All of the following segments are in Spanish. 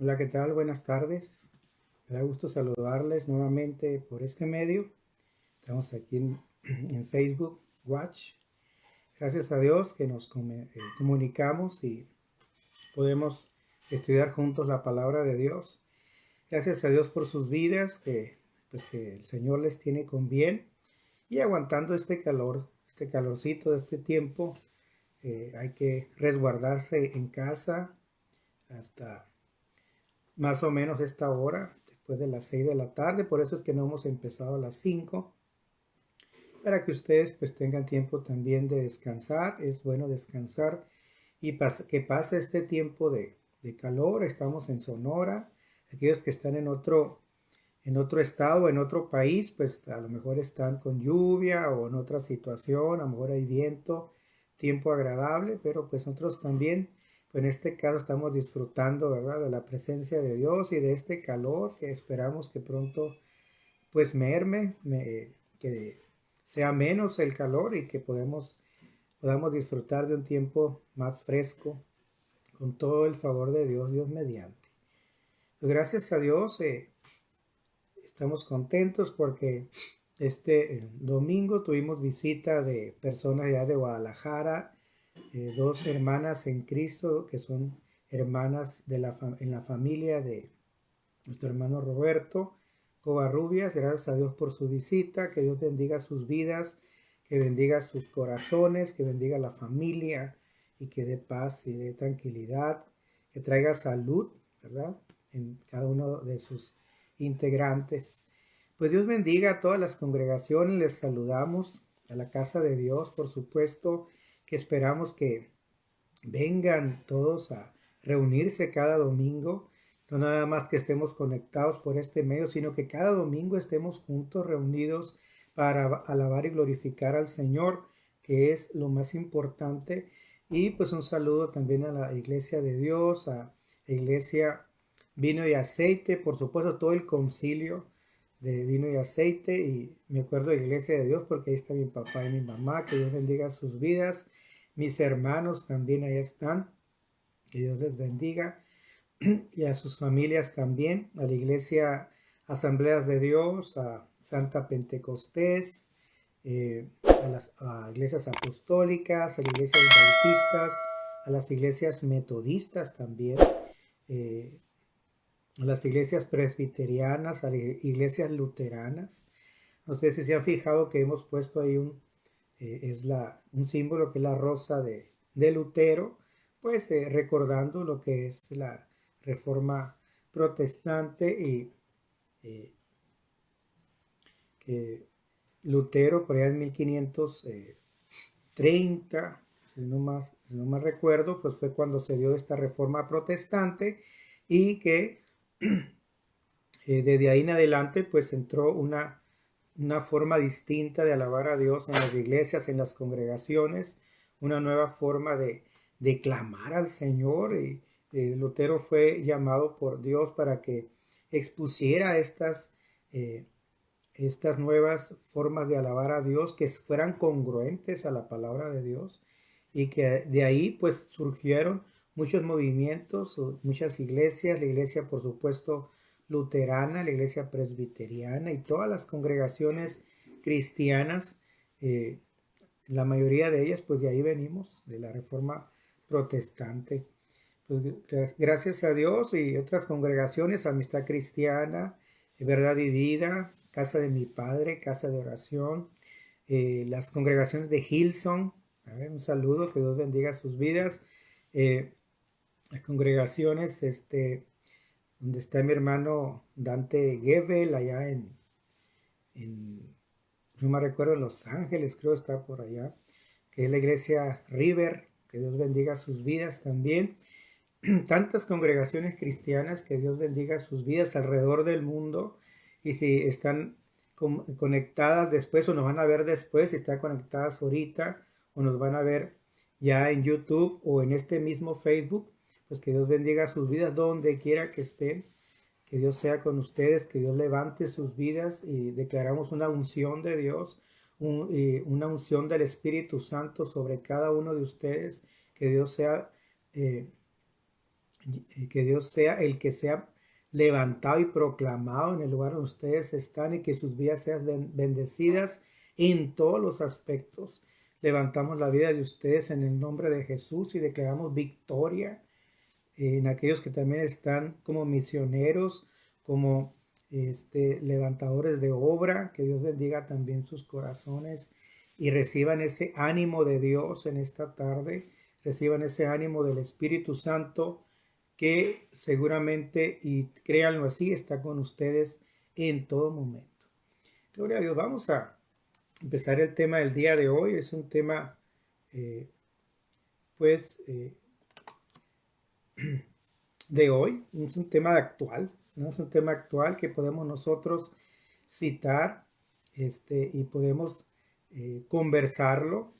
Hola, ¿qué tal? Buenas tardes. Me da gusto saludarles nuevamente por este medio. Estamos aquí en Facebook Watch. Gracias a Dios que nos comunicamos y podemos estudiar juntos la palabra de Dios. Gracias a Dios por sus vidas, que el Señor les tiene con bien y aguantando este calor, este calorcito de este tiempo. Hay que resguardarse en casa hasta más o menos esta hora, después de las 6 de la tarde. Por eso es que no hemos empezado a las 5, para que ustedes pues tengan tiempo también de descansar. Es bueno descansar y que pase este tiempo de calor. Estamos en Sonora. Aquellos que están en otro estado, en otro país, pues a lo mejor están con lluvia o en otra situación, a lo mejor hay viento, tiempo agradable, pero pues nosotros también, pues en este caso estamos disfrutando, ¿verdad?, de la presencia de Dios y de este calor que esperamos que pronto pues que sea menos el calor y que podamos disfrutar de un tiempo más fresco con todo el favor de Dios, Dios mediante. Pues gracias a Dios, estamos contentos porque este domingo tuvimos visita de personas ya de Guadalajara, dos hermanas en Cristo que son hermanas en la familia de nuestro hermano Roberto Covarrubias. Gracias a Dios por su visita, que Dios bendiga sus vidas, que bendiga sus corazones, que bendiga la familia y que dé paz y dé tranquilidad, que traiga salud, ¿verdad?, en cada uno de sus integrantes. Pues Dios bendiga a todas las congregaciones. Les saludamos a la casa de Dios, por supuesto, que esperamos que vengan todos a reunirse cada domingo. No nada más que estemos conectados por este medio, sino que cada domingo estemos juntos, reunidos para alabar y glorificar al Señor, que es lo más importante. Y pues un saludo también a la Iglesia de Dios, a la Iglesia Vino y Aceite, por supuesto todo el concilio de Vino y Aceite. Y me acuerdo de la Iglesia de Dios porque ahí está mi papá y mi mamá, que Dios bendiga sus vidas. Mis hermanos también ahí están, que Dios les bendiga, y a sus familias también, a la Iglesia Asambleas de Dios, a Santa Pentecostés, a iglesias apostólicas, a las iglesias bautistas, a las iglesias metodistas también, eh, a las iglesias presbiterianas, a las iglesias luteranas. No sé si se han fijado que hemos puesto ahí un símbolo que es la rosa de Lutero, pues recordando lo que es la reforma protestante y eh, que Lutero por allá en 1530, si no más recuerdo, pues fue cuando se dio esta reforma protestante y que desde ahí en adelante pues entró una forma distinta de alabar a Dios en las iglesias, en las congregaciones, una nueva forma de clamar al Señor. Y Lutero fue llamado por Dios para que expusiera eh, estas nuevas formas de alabar a Dios, que fueran congruentes a la palabra de Dios, y que de ahí pues surgieron muchos movimientos, muchas iglesias, la iglesia por supuesto luterana, la iglesia presbiteriana y todas las congregaciones cristianas. eh, la mayoría de ellas pues de ahí venimos, de la reforma protestante. Pues gracias a Dios y otras congregaciones, Amistad Cristiana, Verdad y Vida, Casa de mi Padre, Casa de Oración, las congregaciones de Hillsong. A ver, un saludo, que Dios bendiga sus vidas. Las congregaciones donde está mi hermano Dante Gebel, allá no me recuerdo, en Los Ángeles, creo está por allá, que es la iglesia River, que Dios bendiga sus vidas también. Tantas congregaciones cristianas, que Dios bendiga sus vidas alrededor del mundo. Y si están conectadas después o nos van a ver después, si están conectadas ahorita o nos van a ver ya en YouTube o en este mismo Facebook, pues que Dios bendiga sus vidas donde quiera que estén, que Dios sea con ustedes, que Dios levante sus vidas, y declaramos una unción de Dios, una unción del Espíritu Santo sobre cada uno de ustedes, que Dios sea que Dios sea el que sea levantado y proclamado en el lugar donde ustedes están y que sus vidas sean bendecidas en todos los aspectos. Levantamos la vida de ustedes en el nombre de Jesús y declaramos victoria en aquellos que también están como misioneros, como levantadores de obra. Que Dios bendiga también sus corazones y reciban ese ánimo de Dios en esta tarde, reciban ese ánimo del Espíritu Santo que seguramente, y créanlo así, está con ustedes en todo momento. Gloria a Dios. Vamos a empezar el tema del día de hoy. Es un tema, pues, de hoy, es un tema actual, ¿no? Es un tema actual que podemos nosotros citar y podemos conversarlo.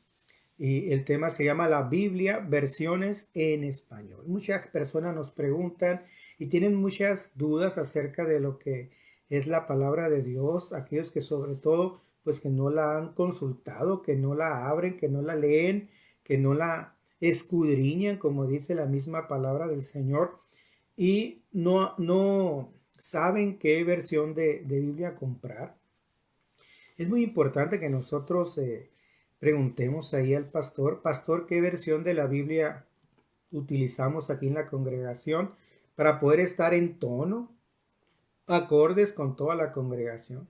Y el tema se llama la Biblia, versiones en español. Muchas personas nos preguntan y tienen muchas dudas acerca de lo que es la palabra de Dios. Aquellos que sobre todo, pues que no la han consultado, que no la abren, que no la leen, que no la escudriñan, como dice la misma palabra del Señor, y no saben qué versión de Biblia comprar. Es muy importante que nosotros preguntemos ahí al pastor, ¿qué versión de la Biblia utilizamos aquí en la congregación para poder estar en tono, acordes con toda la congregación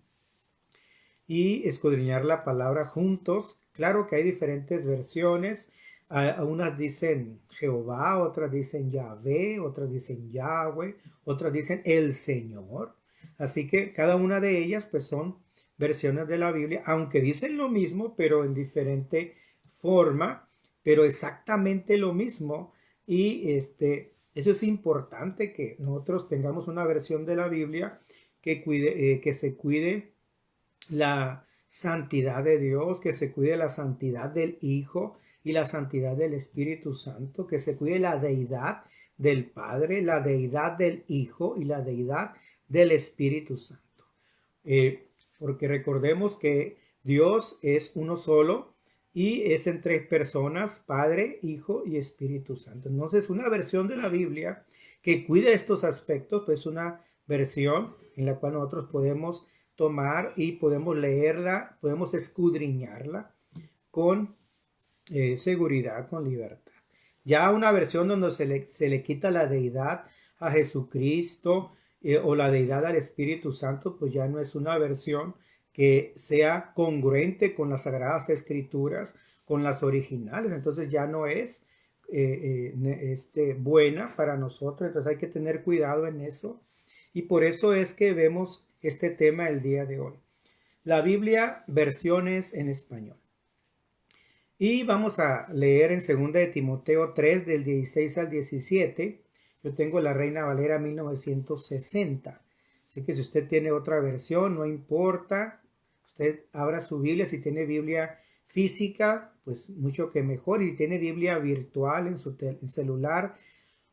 y escudriñar la palabra juntos? Claro que hay diferentes versiones. Unas dicen Jehová, otras dicen Yahvé, otras dicen Yahweh, otras dicen el Señor. Así que cada una de ellas pues son versiones de la Biblia, aunque dicen lo mismo, pero en diferente forma, pero exactamente lo mismo. Y eso es importante, que nosotros tengamos una versión de la Biblia que se cuide la santidad de Dios, que se cuide la santidad del Hijo y la santidad del Espíritu Santo, que se cuide la deidad del Padre, la deidad del Hijo y la deidad del Espíritu Santo. Porque recordemos que Dios es uno solo y es en tres personas: Padre, Hijo y Espíritu Santo. Entonces, una versión de la Biblia que cuide estos aspectos, pues una versión en la cual nosotros podemos tomar y podemos leerla, podemos escudriñarla con seguridad, con libertad. Ya una versión donde se le quita la deidad a Jesucristo o la deidad al Espíritu Santo, pues ya no es una versión que sea congruente con las Sagradas Escrituras, con las originales. Entonces ya no es buena para nosotros. Entonces hay que tener cuidado en eso. Y por eso es que vemos este tema el día de hoy. La Biblia, versiones en español. Y vamos a leer en 2 de Timoteo 3, del 16 al 17. Yo tengo la Reina Valera 1960. Así que si usted tiene otra versión, no importa. Usted abra su Biblia. Si tiene Biblia física, pues mucho que mejor. Y si tiene Biblia virtual en su celular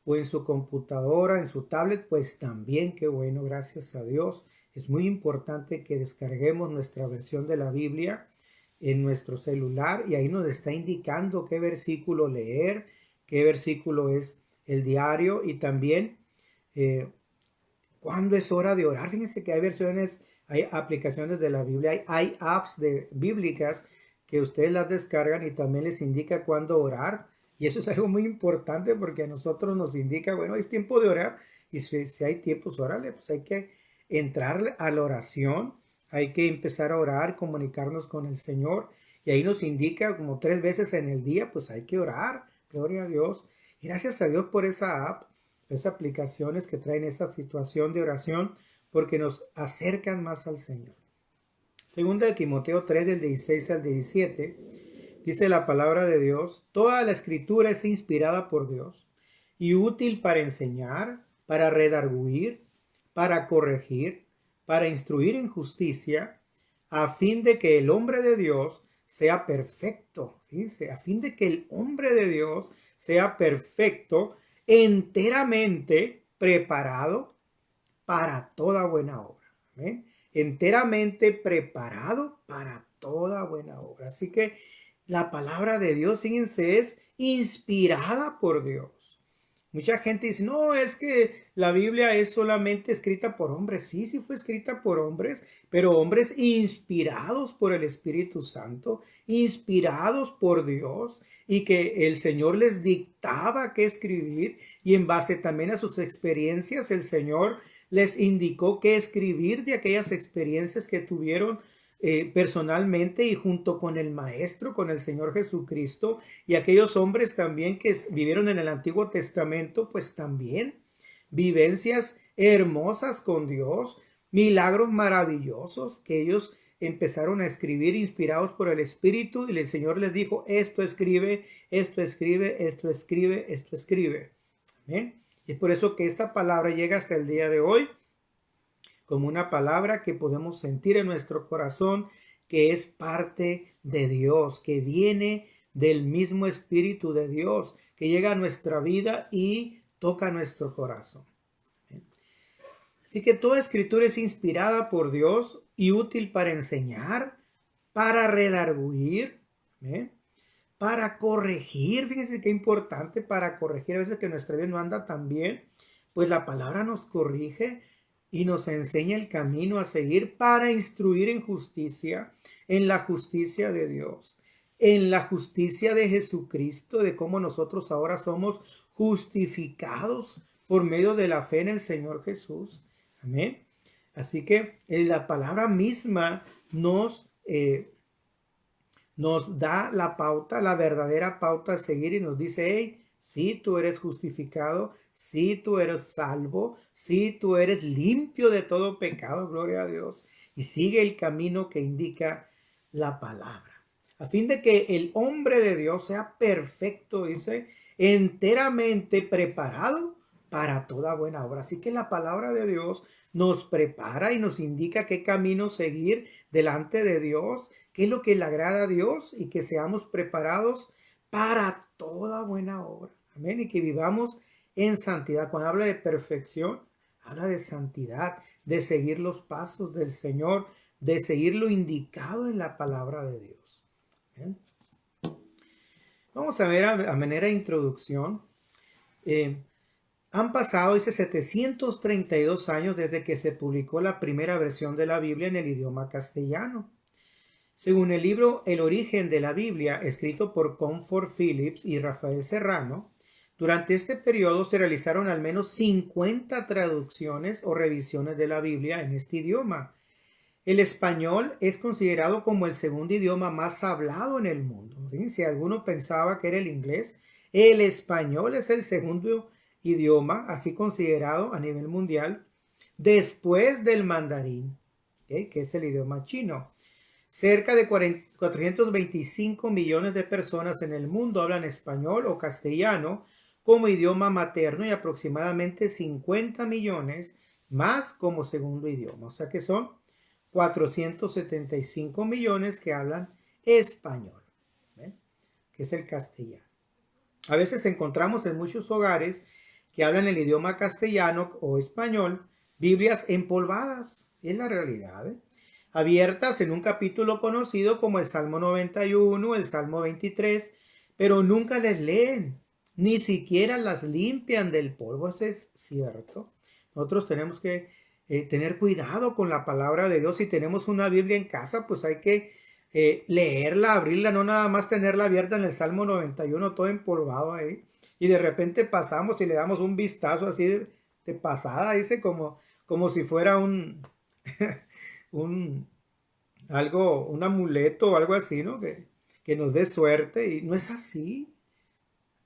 o en su computadora, en su tablet, pues también qué bueno, gracias a Dios. Es muy importante que descarguemos nuestra versión de la Biblia en nuestro celular y ahí nos está indicando qué versículo leer, qué versículo es el diario y también cuándo es hora de orar. Fíjense que hay versiones, hay aplicaciones de la Biblia, hay apps bíblicas que ustedes las descargan y también les indica cuándo orar. Y eso es algo muy importante porque a nosotros nos indica, bueno, es tiempo de orar. Y si hay tiempos, órale, pues hay que entrar a la oración, hay que empezar a orar, comunicarnos con el Señor. Y ahí nos indica como 3 veces en el día, pues hay que orar. Gloria a Dios. Y gracias a Dios por esa app, esas aplicaciones que traen esa situación de oración, porque nos acercan más al Señor. Segunda de Timoteo 3, del 16 al 17, dice la palabra de Dios: toda la escritura es inspirada por Dios y útil para enseñar, para redarguir, para corregir, para instruir en justicia, a fin de que el hombre de Dios sea perfecto. Fíjense, a fin de que el hombre de Dios sea perfecto, enteramente preparado para toda buena obra. ¿Amén? Enteramente preparado para toda buena obra. Así que la palabra de Dios, fíjense, es inspirada por Dios. Mucha gente dice, no, es que la Biblia es solamente escrita por hombres. Sí, sí fue escrita por hombres, pero hombres inspirados por el Espíritu Santo, inspirados por Dios, y que el Señor les dictaba qué escribir, y en base también a sus experiencias, el Señor les indicó qué escribir de aquellas experiencias que tuvieron personalmente y junto con el Maestro, con el Señor Jesucristo, y aquellos hombres también que vivieron en el Antiguo Testamento, pues también vivencias hermosas con Dios, milagros maravillosos que ellos empezaron a escribir inspirados por el Espíritu, y el Señor les dijo, esto escribe, esto escribe, esto escribe, esto escribe. ¿Amén? Y es por eso que esta palabra llega hasta el día de hoy como una palabra que podemos sentir en nuestro corazón, que es parte de Dios, que viene del mismo Espíritu de Dios, que llega a nuestra vida y toca nuestro corazón. Así que toda escritura es inspirada por Dios y útil para enseñar, para redarguir, ¿eh? Para corregir. Fíjense qué importante, para corregir. A veces que nuestra vida no anda tan bien, pues la palabra nos corrige y nos enseña el camino a seguir, para instruir en justicia, en la justicia de Dios, en la justicia de Jesucristo, de cómo nosotros ahora somos justificados por medio de la fe en el Señor Jesús. Amén. Así que la palabra misma nos da la pauta, la verdadera pauta a seguir, y nos dice, hey, si tú eres justificado, si tú eres salvo, si tú eres limpio de todo pecado, gloria a Dios, y sigue el camino que indica la palabra, a fin de que el hombre de Dios sea perfecto, dice, enteramente preparado para toda buena obra. Así que la palabra de Dios nos prepara y nos indica qué camino seguir delante de Dios, qué es lo que le agrada a Dios, y que seamos preparados para toda buena obra. Amén. Y que vivamos en santidad. Cuando habla de perfección, habla de santidad, de seguir los pasos del Señor, de seguir lo indicado en la palabra de Dios. Amén. Vamos a ver a manera de introducción. Han pasado, dice, 732 años desde que se publicó la primera versión de la Biblia en el idioma castellano. Según el libro El origen de la Biblia, escrito por Comfort Phillips y Rafael Serrano, durante este periodo se realizaron al menos 50 traducciones o revisiones de la Biblia en este idioma. El español es considerado como el segundo idioma más hablado en el mundo. Si alguno pensaba que era el inglés, el español es el segundo idioma así considerado a nivel mundial, después del mandarín, ¿okay?, que es el idioma chino. Cerca de 425 millones de personas en el mundo hablan español o castellano como idioma materno, y aproximadamente 50 millones más como segundo idioma. O sea que son 475 millones que hablan español, ¿ven?, que es el castellano. A veces encontramos en muchos hogares que hablan el idioma castellano o español Biblias empolvadas. Es la realidad, ¿eh?, abiertas en un capítulo conocido como el Salmo 91, el Salmo 23, pero nunca les leen, ni siquiera las limpian del polvo. Eso es cierto. Nosotros tenemos que tener cuidado con la palabra de Dios. Si tenemos una Biblia en casa, pues hay que leerla, abrirla, no nada más tenerla abierta en el Salmo 91, todo empolvado ahí, y de repente pasamos y le damos un vistazo así de pasada, dice, como si fuera un un amuleto o algo así, ¿no? Que nos dé suerte, y no es así,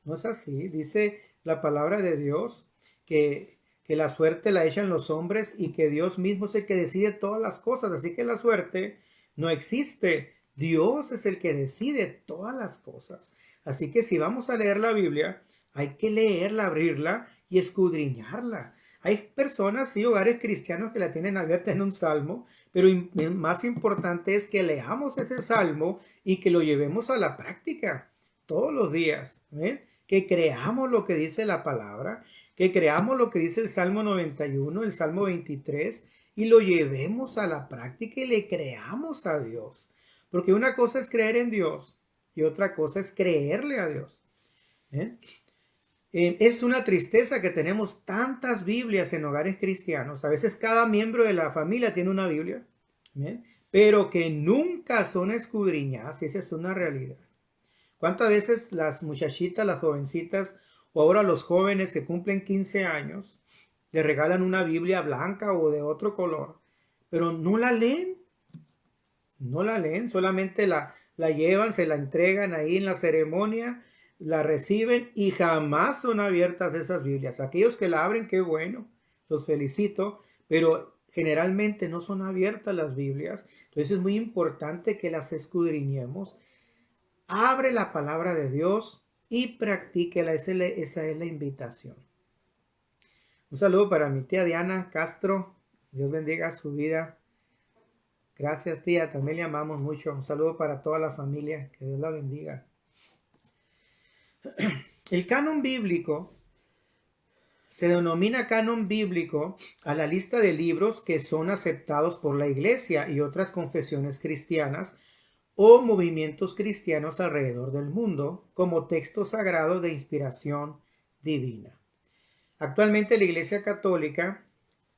no es así. Dice la palabra de Dios que la suerte la echan los hombres y que Dios mismo es el que decide todas las cosas. Así que la suerte no existe. Dios es el que decide todas las cosas. Así que si vamos a leer la Biblia, hay que leerla, abrirla y escudriñarla. Hay personas y hogares cristianos que la tienen abierta en un salmo, pero más importante es que leamos ese salmo y que lo llevemos a la práctica todos los días. ¿Ven? Que creamos lo que dice la palabra, que creamos lo que dice el Salmo 91, el Salmo 23, y lo llevemos a la práctica y le creamos a Dios. Porque una cosa es creer en Dios y otra cosa es creerle a Dios. ¿Eh? Es una tristeza que tenemos tantas Biblias en hogares cristianos. A veces cada miembro de la familia tiene una Biblia, ¿bien? Pero que nunca son escudriñadas, y esa es una realidad. ¿Cuántas veces las muchachitas, las jovencitas, o ahora los jóvenes que cumplen 15 años, le regalan una Biblia blanca o de otro color, pero no la leen? No la leen, solamente la llevan, se la entregan ahí en la ceremonia, la reciben y jamás son abiertas esas Biblias. Aquellos que la abren, qué bueno, los felicito, pero generalmente no son abiertas las Biblias. Entonces es muy importante que las escudriñemos. Abre la palabra de Dios y practíquela. Esa es la invitación. Un saludo para mi tía Diana Castro. Dios bendiga su vida. Gracias, tía. También le amamos mucho. Un saludo para toda la familia. Que Dios la bendiga. El canon bíblico se denomina canon bíblico a la lista de libros que son aceptados por la Iglesia y otras confesiones cristianas o movimientos cristianos alrededor del mundo como texto sagrado de inspiración divina. Actualmente la Iglesia Católica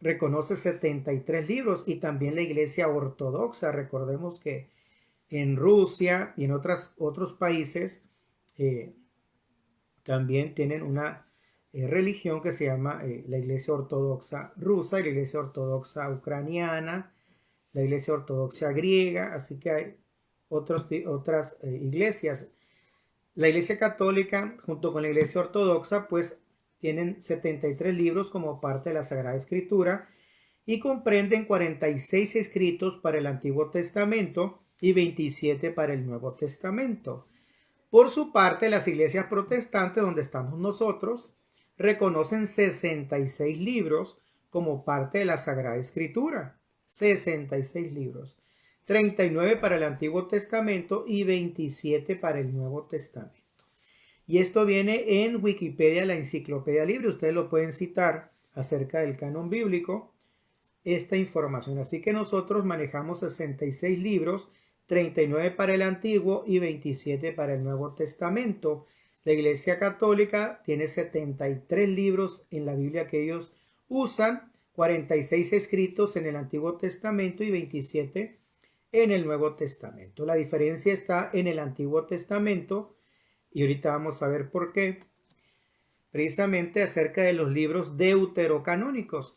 reconoce 73 libros y también la Iglesia Ortodoxa. Recordemos que en Rusia y en otros países también tienen una religión que se llama la Iglesia Ortodoxa rusa y la Iglesia Ortodoxa ucraniana, la Iglesia Ortodoxa griega, así que hay otras iglesias. La Iglesia Católica junto con la Iglesia Ortodoxa pues tienen 73 libros como parte de la Sagrada Escritura y comprenden 46 escritos para el Antiguo Testamento y 27 para el Nuevo Testamento. Por su parte, las iglesias protestantes, donde estamos nosotros, reconocen 66 libros como parte de la Sagrada Escritura. 66 libros. 39 para el Antiguo Testamento y 27 para el Nuevo Testamento. Y esto viene en Wikipedia, la Enciclopedia Libre. Ustedes lo pueden citar acerca del canon bíblico, esta información. Así que nosotros manejamos 66 libros, 39 para el Antiguo y 27 para el Nuevo Testamento. La Iglesia Católica tiene 73 libros en la Biblia que ellos usan, 46 escritos en el Antiguo Testamento y 27 en el Nuevo Testamento. La diferencia está en el Antiguo Testamento y ahorita vamos a ver por qué. Precisamente acerca de los libros deuterocanónicos.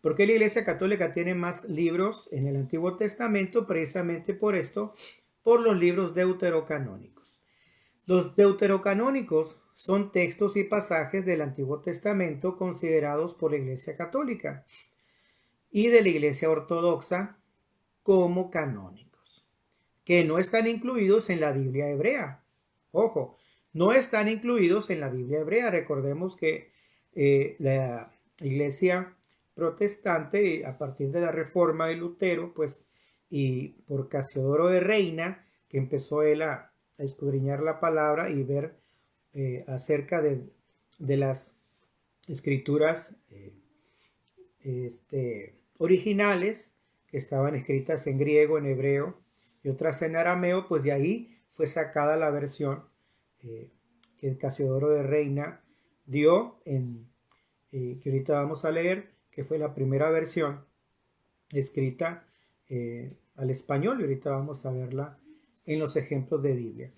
¿Por qué la Iglesia Católica tiene más libros en el Antiguo Testamento? Precisamente por esto, por los libros deuterocanónicos. Los deuterocanónicos son textos y pasajes del Antiguo Testamento considerados por la Iglesia Católica y de la Iglesia Ortodoxa como canónicos, que no están incluidos en la Biblia hebrea. Ojo, no están incluidos en la Biblia hebrea. Recordemos que la Iglesia protestante, a partir de la Reforma de Lutero, pues, y por Casiodoro de Reina, que empezó él a escudriñar la palabra y ver acerca de las escrituras originales, que estaban escritas en griego, en hebreo y otras en arameo, pues de ahí fue sacada la versión que Casiodoro de Reina dio, que ahorita vamos a leer, que fue la primera versión escrita al español, y ahorita vamos a verla en los ejemplos de Biblia.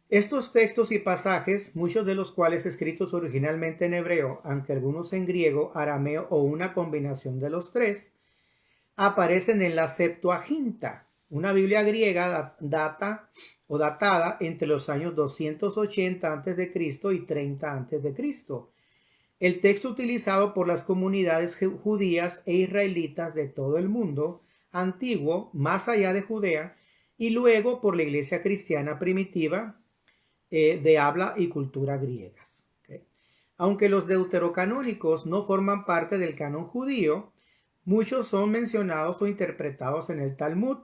Estos textos y pasajes, muchos de los cuales escritos originalmente en hebreo, aunque algunos en griego, arameo o una combinación de los tres, aparecen en la Septuaginta, una Biblia griega datada entre los años 280 a.C. y 30 a.C. El texto utilizado por las comunidades judías e israelitas de todo el mundo antiguo, más allá de Judea, y luego por la iglesia cristiana primitiva de habla y cultura griegas. ¿Okay? Aunque los deuterocanónicos no forman parte del canon judío, muchos son mencionados o interpretados en el Talmud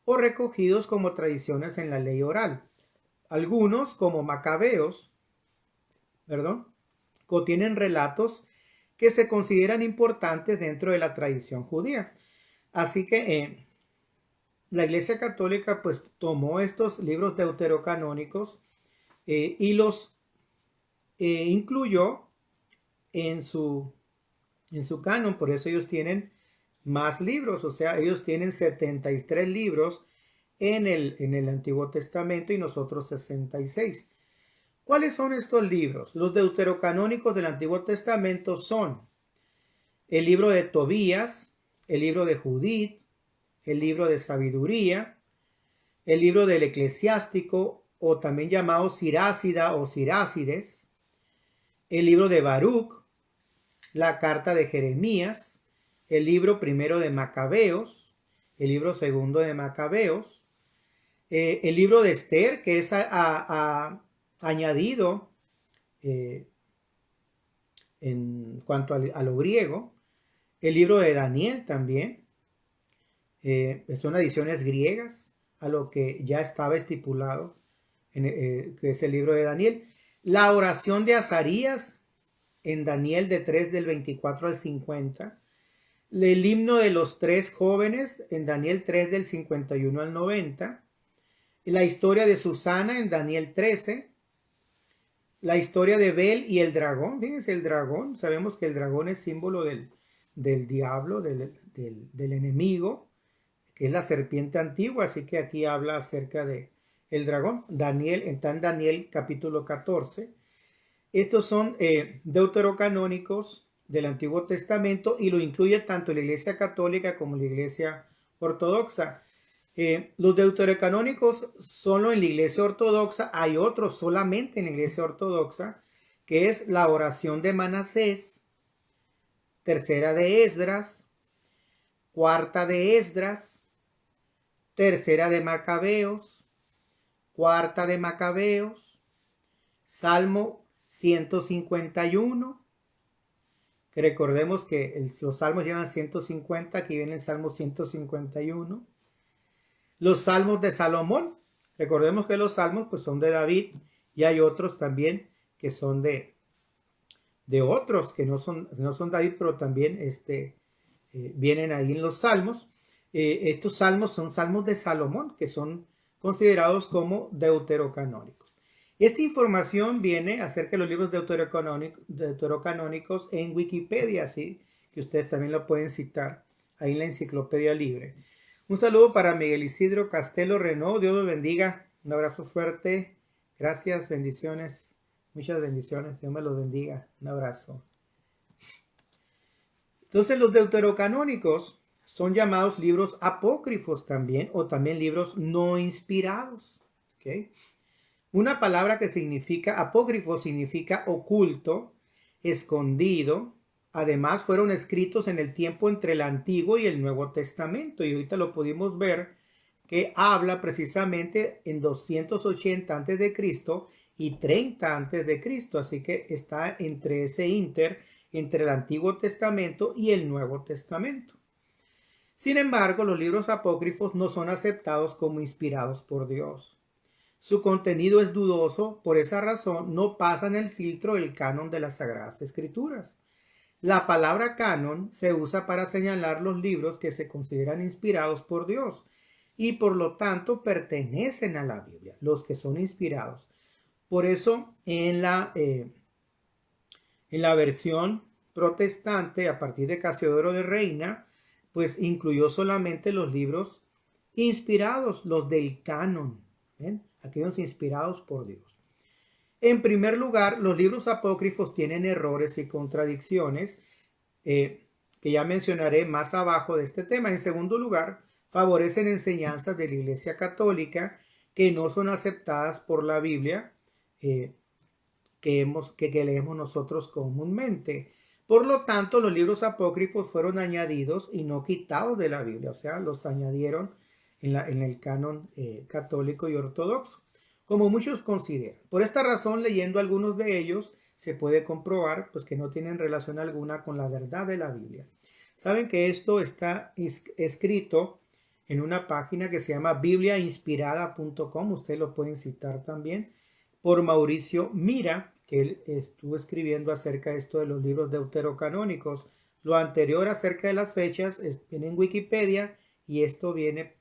o recogidos como tradiciones en la ley oral. Algunos, como Macabeos, contienen relatos que se consideran importantes dentro de la tradición judía. Así que la Iglesia Católica pues tomó estos libros deuterocanónicos y los incluyó en su canon. Por eso ellos tienen más libros, o sea, ellos tienen 73 libros en el Antiguo Testamento y nosotros 66. ¿Cuáles son estos libros? Los deuterocanónicos del Antiguo Testamento son el libro de Tobías, el libro de Judith, el libro de Sabiduría, el libro del Eclesiástico, o también llamado Sirácida o Sirácides, el libro de Baruch, la carta de Jeremías, el libro primero de Macabeos, el libro segundo de Macabeos, el libro de Esther, que es añadido en cuanto a lo griego, el libro de Daniel también, son ediciones griegas a lo que ya estaba estipulado, que es el libro de Daniel. La oración de Azarías en Daniel de 3 del 24 al 50. El himno de los tres jóvenes en Daniel 3 del 51 al 90. La historia de Susana en Daniel 13. La historia de Bel y el dragón. Fíjense, el dragón. Sabemos que el dragón es símbolo del diablo, del enemigo, que es la serpiente antigua. Así que aquí habla acerca de el dragón. Daniel, está en Daniel capítulo 14. Estos son deuterocanónicos del Antiguo Testamento y lo incluye tanto la Iglesia Católica como la Iglesia Ortodoxa. Los deuterocanónicos solo en la Iglesia Ortodoxa, hay otros solamente en la Iglesia Ortodoxa, que es la oración de Manasés, tercera de Esdras, cuarta de Esdras, tercera de Macabeos, cuarta de Macabeos, Salmo 151, que recordemos que los salmos llevan 150, aquí viene el Salmo 151. Los salmos de Salomón, recordemos que los salmos pues son de David y hay otros también que son de otros que no son David, pero también vienen ahí en los salmos. Estos salmos son salmos de Salomón, que son considerados como deuterocanónicos. Esta información viene acerca de los libros deuterocanónicos en Wikipedia, así que ustedes también lo pueden citar ahí en la Enciclopedia Libre. Un saludo para Miguel Isidro Castelo Renaud. Dios los bendiga. Un abrazo fuerte. Gracias, bendiciones. Muchas bendiciones. Dios me los bendiga. Un abrazo. Entonces, los deuterocanónicos son llamados libros apócrifos también, o también libros no inspirados. ¿Okay? Una palabra que significa apócrifo significa oculto, escondido. Además, fueron escritos en el tiempo entre el Antiguo y el Nuevo Testamento. Y ahorita lo pudimos ver que habla precisamente en 280 a.C. y 30 a.C. Así que está entre ese entre el Antiguo Testamento y el Nuevo Testamento. Sin embargo, los libros apócrifos no son aceptados como inspirados por Dios. Su contenido es dudoso, por esa razón no pasan el filtro del canon de las Sagradas Escrituras. La palabra canon se usa para señalar los libros que se consideran inspirados por Dios y por lo tanto pertenecen a la Biblia, los que son inspirados. Por eso en la versión protestante, a partir de Casiodoro de Reina, pues incluyó solamente los libros inspirados, los del canon, ¿ven? Aquellos inspirados por Dios. En primer lugar, los libros apócrifos tienen errores y contradicciones que ya mencionaré más abajo de este tema. En segundo lugar, favorecen enseñanzas de la Iglesia Católica que no son aceptadas por la Biblia que leemos nosotros comúnmente. Por lo tanto, los libros apócrifos fueron añadidos y no quitados de la Biblia, o sea, los añadieron en el canon católico y ortodoxo, como muchos consideran. Por esta razón, leyendo algunos de ellos, se puede comprobar pues, que no tienen relación alguna con la verdad de la Biblia. Saben que esto está escrito en una página que se llama bibliainspirada.com, ustedes lo pueden citar también, por Mauricio Mira, que él estuvo escribiendo acerca de esto de los libros deuterocanónicos. Lo anterior acerca de las fechas viene en Wikipedia y esto viene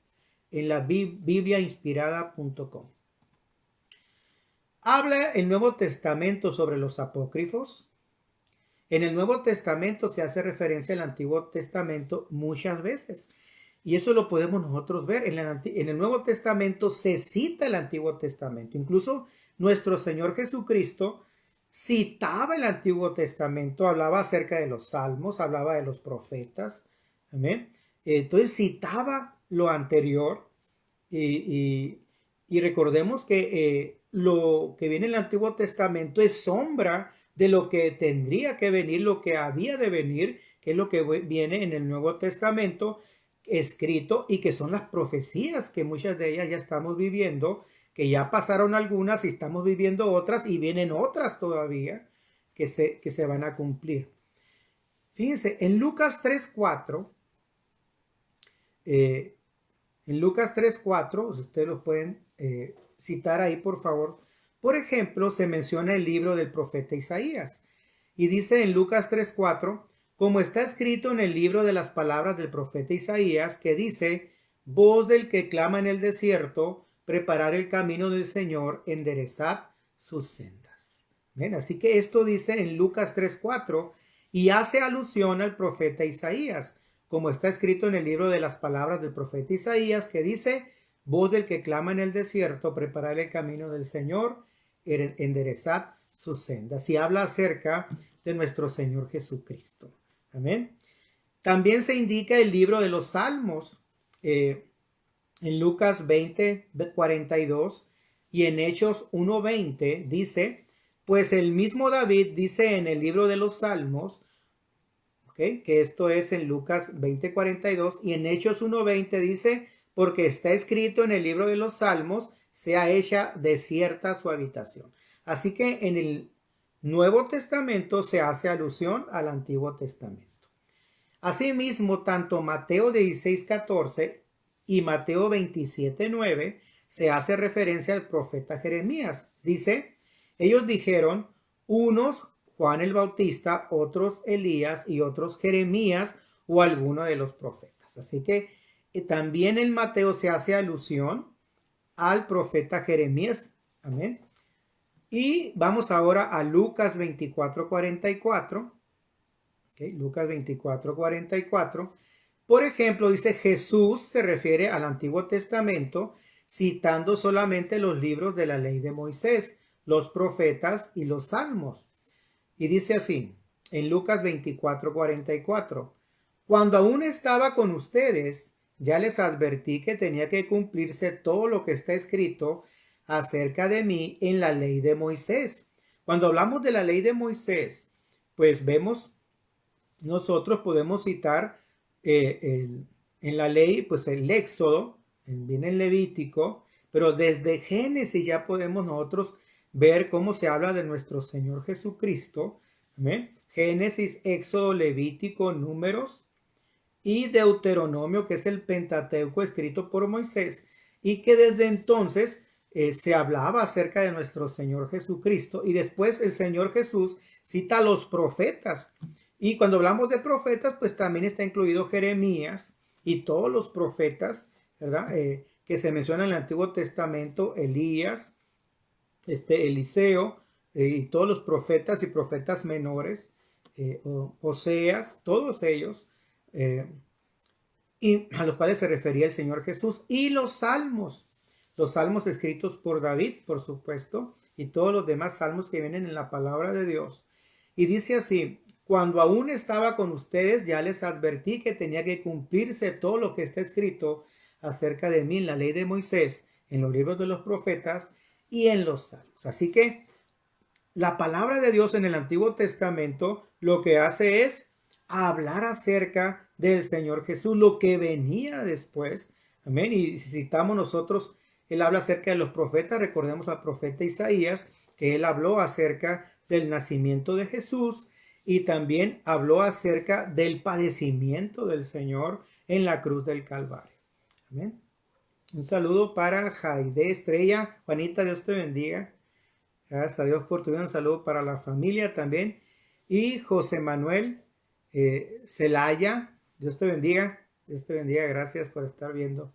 en la bibliainspirada.com. ¿Habla el Nuevo Testamento sobre los apócrifos? En el Nuevo Testamento se hace referencia al Antiguo Testamento muchas veces. Y eso lo podemos nosotros ver. En el Nuevo Testamento se cita el Antiguo Testamento. Incluso nuestro Señor Jesucristo citaba el Antiguo Testamento, hablaba acerca de los salmos, hablaba de los profetas. Amén. Entonces citaba lo anterior y recordemos que lo que viene en el Antiguo Testamento es sombra de lo que tendría que venir, lo que había de venir, que es lo que viene en el Nuevo Testamento escrito y que son las profecías que muchas de ellas ya estamos viviendo, que ya pasaron algunas y estamos viviendo otras y vienen otras todavía que se van a cumplir. Fíjense, en Lucas 3:4, en Lucas 3:4, ustedes lo pueden citar ahí por favor. Por ejemplo, se menciona el libro del profeta Isaías y dice en Lucas 3:4, como está escrito en el libro de las palabras del profeta Isaías, que dice, voz del que clama en el desierto, preparar el camino del Señor, enderezad sus sendas. ¿Ven? Así que esto dice en Lucas 3:4 y hace alusión al profeta Isaías, como está escrito en el libro de las palabras del profeta Isaías, que dice, voz del que clama en el desierto, preparar el camino del Señor, enderezad sus sendas. Y habla acerca de nuestro Señor Jesucristo. Amén. También se indica el libro de los Salmos en Lucas 20:42 y en Hechos 1:20 dice, pues el mismo David dice en el libro de los Salmos, ¿okay?, que esto es en Lucas 20:42 y en Hechos 1:20 dice, porque está escrito en el libro de los Salmos, sea hecha desierta su habitación. Así que en el Nuevo Testamento se hace alusión al Antiguo Testamento. Asimismo, tanto Mateo 16:14 y Mateo 27:9 se hace referencia al profeta Jeremías. Dice, ellos dijeron, unos Juan el Bautista, otros Elías y otros Jeremías o alguno de los profetas. Así que también en Mateo se hace alusión al profeta Jeremías. Amén. Y vamos ahora a Lucas 24:44. Okay, Lucas 24:44. Por ejemplo, dice Jesús se refiere al Antiguo Testamento citando solamente los libros de la ley de Moisés, los profetas y los salmos. Y dice así, en Lucas 24:44, cuando aún estaba con ustedes, ya les advertí que tenía que cumplirse todo lo que está escrito acerca de mí en la ley de Moisés. Cuando hablamos de la ley de Moisés, pues vemos, nosotros podemos citar en la ley, pues el Éxodo, viene el Levítico, pero desde Génesis ya podemos nosotros ver cómo se habla de nuestro Señor Jesucristo. ¿Amén? Génesis, Éxodo, Levítico, Números y Deuteronomio, que es el Pentateuco escrito por Moisés, y que desde entonces se hablaba acerca de nuestro Señor Jesucristo, y después el Señor Jesús cita a los profetas. Y cuando hablamos de profetas, pues también está incluido Jeremías y todos los profetas, ¿verdad? Que se mencionan en el Antiguo Testamento, Elías, Eliseo, y todos los profetas y profetas menores, Oseas, todos ellos, y a los cuales se refería el Señor Jesús, y los salmos escritos por David, por supuesto, y todos los demás salmos que vienen en la palabra de Dios. Y dice así, cuando aún estaba con ustedes, ya les advertí que tenía que cumplirse todo lo que está escrito acerca de mí en la ley de Moisés, en los libros de los profetas y en los salmos. Así que la palabra de Dios en el Antiguo Testamento lo que hace es hablar acerca del Señor Jesús, lo que venía después. Amén. Y si citamos nosotros, él habla acerca de los profetas. Recordemos al profeta Isaías, que él habló acerca del nacimiento de Jesús y también habló acerca del padecimiento del Señor en la cruz del Calvario. Amén. Un saludo para Jaide Estrella. Juanita, Dios te bendiga. Gracias a Dios por tu vida. Un saludo para la familia también. Y José Manuel Celaya. Dios te bendiga. Dios te bendiga. Gracias por estar viendo.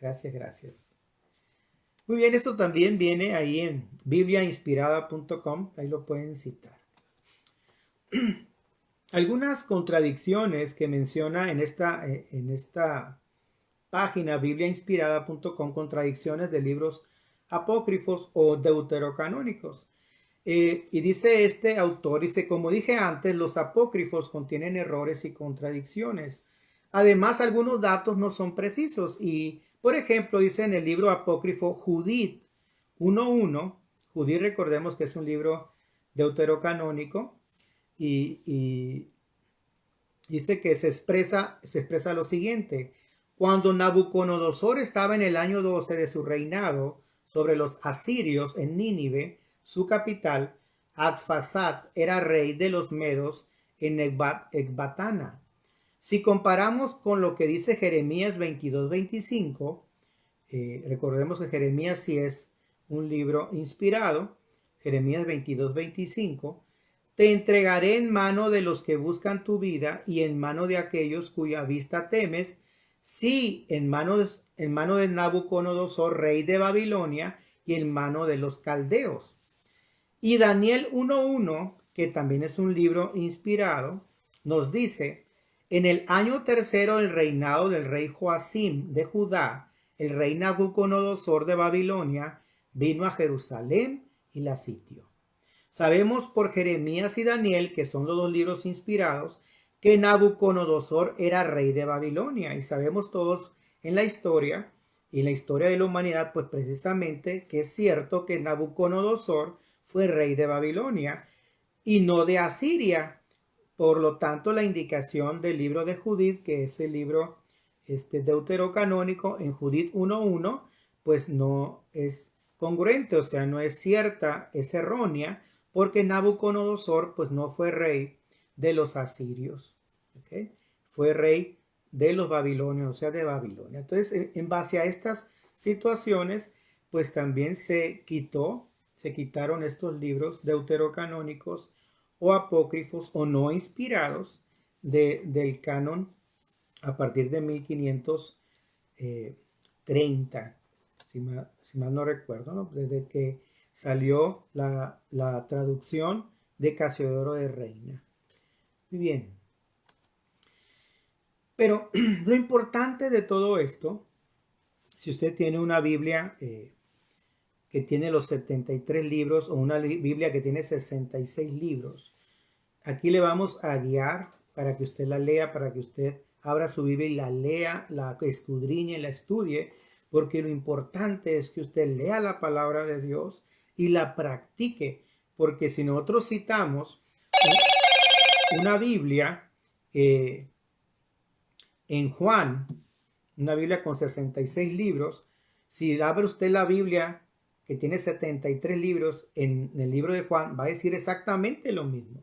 Gracias, gracias. Muy bien, esto también viene ahí en bibliainspirada.com, ahí lo pueden citar. Algunas contradicciones que menciona en esta página bibliainspirada.com, contradicciones de libros apócrifos o deuterocanónicos. Y dice este autor, dice, como dije antes, los apócrifos contienen errores y contradicciones. Además, algunos datos no son precisos y, por ejemplo, dice en el libro apócrifo Judith 1.1, Judith recordemos que es un libro deuterocanónico y dice que se expresa lo siguiente: cuando Nabucodonosor estaba en el año 12 de su reinado sobre los asirios en Nínive, su capital, Arfaxad era rey de los medos en Ecbatana. Si comparamos con lo que dice Jeremías 22:25, recordemos que Jeremías sí es un libro inspirado, Jeremías 22:25, te entregaré en mano de los que buscan tu vida y en mano de aquellos cuya vista temes, sí, en mano de Nabucodonosor, rey de Babilonia, y en mano de los caldeos. Y Daniel 1.1, que también es un libro inspirado, nos dice, en el año tercero del reinado del rey Joacim de Judá, el rey Nabucodonosor de Babilonia vino a Jerusalén y la sitió. Sabemos por Jeremías y Daniel, que son los dos libros inspirados, que Nabucodonosor era rey de Babilonia. Y sabemos todos en la historia, y en la historia de la humanidad, pues precisamente que es cierto que Nabucodonosor fue rey de Babilonia y no de Asiria. Por lo tanto, la indicación del libro de Judith, que es el libro deuterocanónico en Judith 1.1, pues no es congruente, o sea, no es cierta, es errónea, porque Nabucodonosor pues no fue rey de los asirios, ¿okay? Fue rey de los babilonios, o sea, de Babilonia. Entonces, en base a estas situaciones, pues también se quitaron estos libros deuterocanónicos o apócrifos o no inspirados del canon a partir de 1530, si mal no recuerdo, ¿no? Desde que salió la traducción de Casiodoro de Reina. Muy bien. Pero lo importante de todo esto, si usted tiene una Biblia que tiene los 73 libros o una Biblia que tiene 66 libros, aquí le vamos a guiar para que usted la lea, para que usted abra su Biblia y la lea, la escudriñe, la estudie, porque lo importante es que usted lea la palabra de Dios y la practique, porque si nosotros citamos una Biblia en Juan, una Biblia con 66 libros, si abre usted la Biblia que tiene 73 libros en el libro de Juan, va a decir exactamente lo mismo.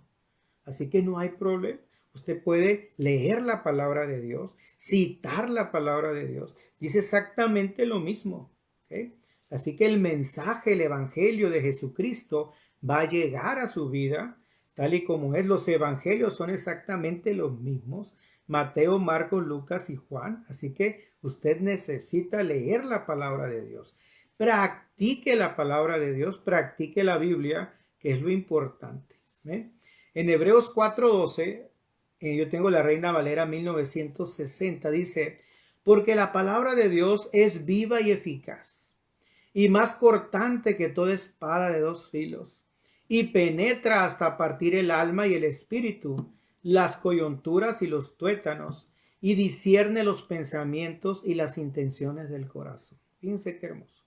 Así que no hay problema. Usted puede leer la palabra de Dios, citar la palabra de Dios. Dice exactamente lo mismo. ¿Okay? Así que el mensaje, el evangelio de Jesucristo va a llegar a su vida tal y como es. Los evangelios son exactamente los mismos. Mateo, Marcos, Lucas y Juan. Así que usted necesita leer la palabra de Dios. Practique la palabra de Dios, practique la Biblia, que es lo importante. En Hebreos 4:12, yo tengo la Reina Valera 1960, dice, porque la palabra de Dios es viva y eficaz, y más cortante que toda espada de dos filos, y penetra hasta partir el alma y el espíritu, las coyunturas y los tuétanos, y discierne los pensamientos y las intenciones del corazón. Fíjense qué hermoso.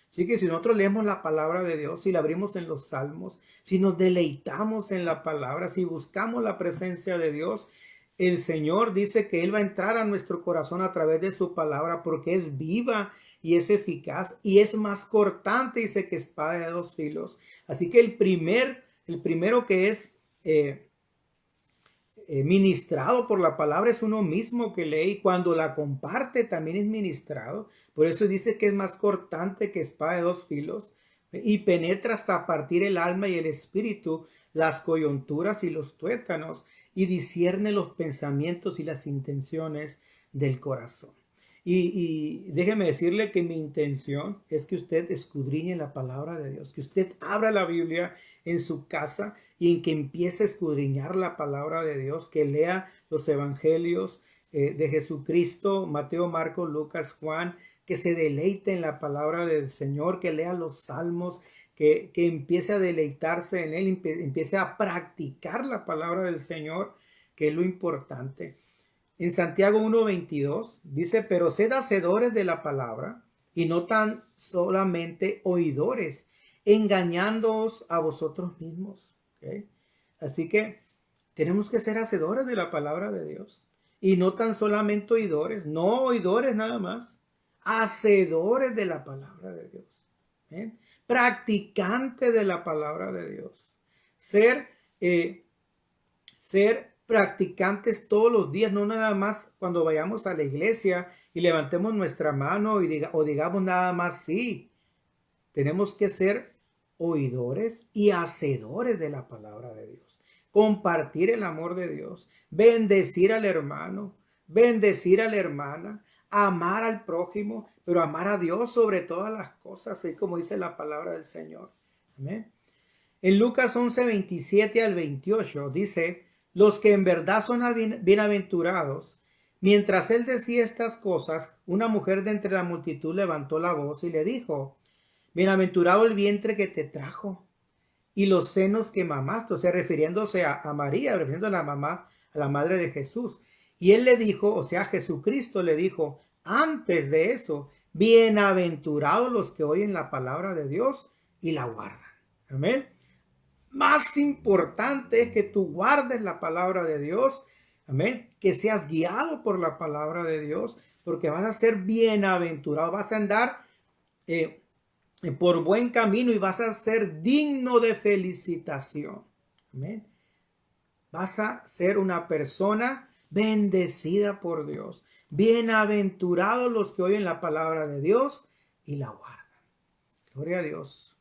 Así que si nosotros leemos la palabra de Dios, si la abrimos en los salmos, si nos deleitamos en la palabra, si buscamos la presencia de Dios, el Señor dice que Él va a entrar a nuestro corazón a través de su palabra porque es viva y es eficaz y es más cortante, dice, que espada de dos filos. Así que el primero que es ministrado por la palabra es uno mismo que lee, y cuando la comparte también es ministrado. Por eso dice que es más cortante que espada de dos filos y penetra hasta partir el alma y el espíritu, las coyunturas y los tuétanos, y discierne los pensamientos y las intenciones del corazón. Y déjeme decirle que mi intención es que usted escudriñe la palabra de Dios, que usted abra la Biblia en su casa y que empiece a escudriñar la palabra de Dios, que lea los evangelios de Jesucristo, Mateo, Marcos, Lucas, Juan, que se deleite en la palabra del Señor, que lea los salmos, que empiece a deleitarse en él, empiece a practicar la palabra del Señor, que es lo importante. En Santiago 1:22 dice, pero sed hacedores de la palabra y no tan solamente oidores, engañándoos a vosotros mismos. ¿Okay? Así que tenemos que ser hacedores de la palabra de Dios y no tan solamente oidores, no oidores nada más, hacedores de la palabra de Dios. ¿Bien? Practicantes de la palabra de Dios. Ser practicantes todos los días, no nada más cuando vayamos a la iglesia y levantemos nuestra mano o digamos nada más sí. Tenemos que ser oidores y hacedores de la palabra de Dios. Compartir el amor de Dios, bendecir al hermano, bendecir a la hermana, amar al prójimo, pero amar a Dios sobre todas las cosas, así como dice la palabra del Señor. Amén. En Lucas 11:27 al 28 dice, los que en verdad son bienaventurados. Mientras él decía estas cosas, una mujer de entre la multitud levantó la voz y le dijo, bienaventurado el vientre que te trajo y los senos que mamaste, o sea, refiriéndose a María, refiriéndose a la mamá, a la madre de Jesús. Y él le dijo, o sea, Jesucristo le dijo, antes de eso, bienaventurados los que oyen la palabra de Dios y la guardan. Amén. Más importante es que tú guardes la palabra de Dios. Amén. Que seas guiado por la palabra de Dios, porque vas a ser bienaventurado, vas a andar por buen camino y vas a ser digno de felicitación. Amén. Vas a ser una persona bendecida por Dios. Bienaventurados los que oyen la palabra de Dios y la guardan. Gloria a Dios.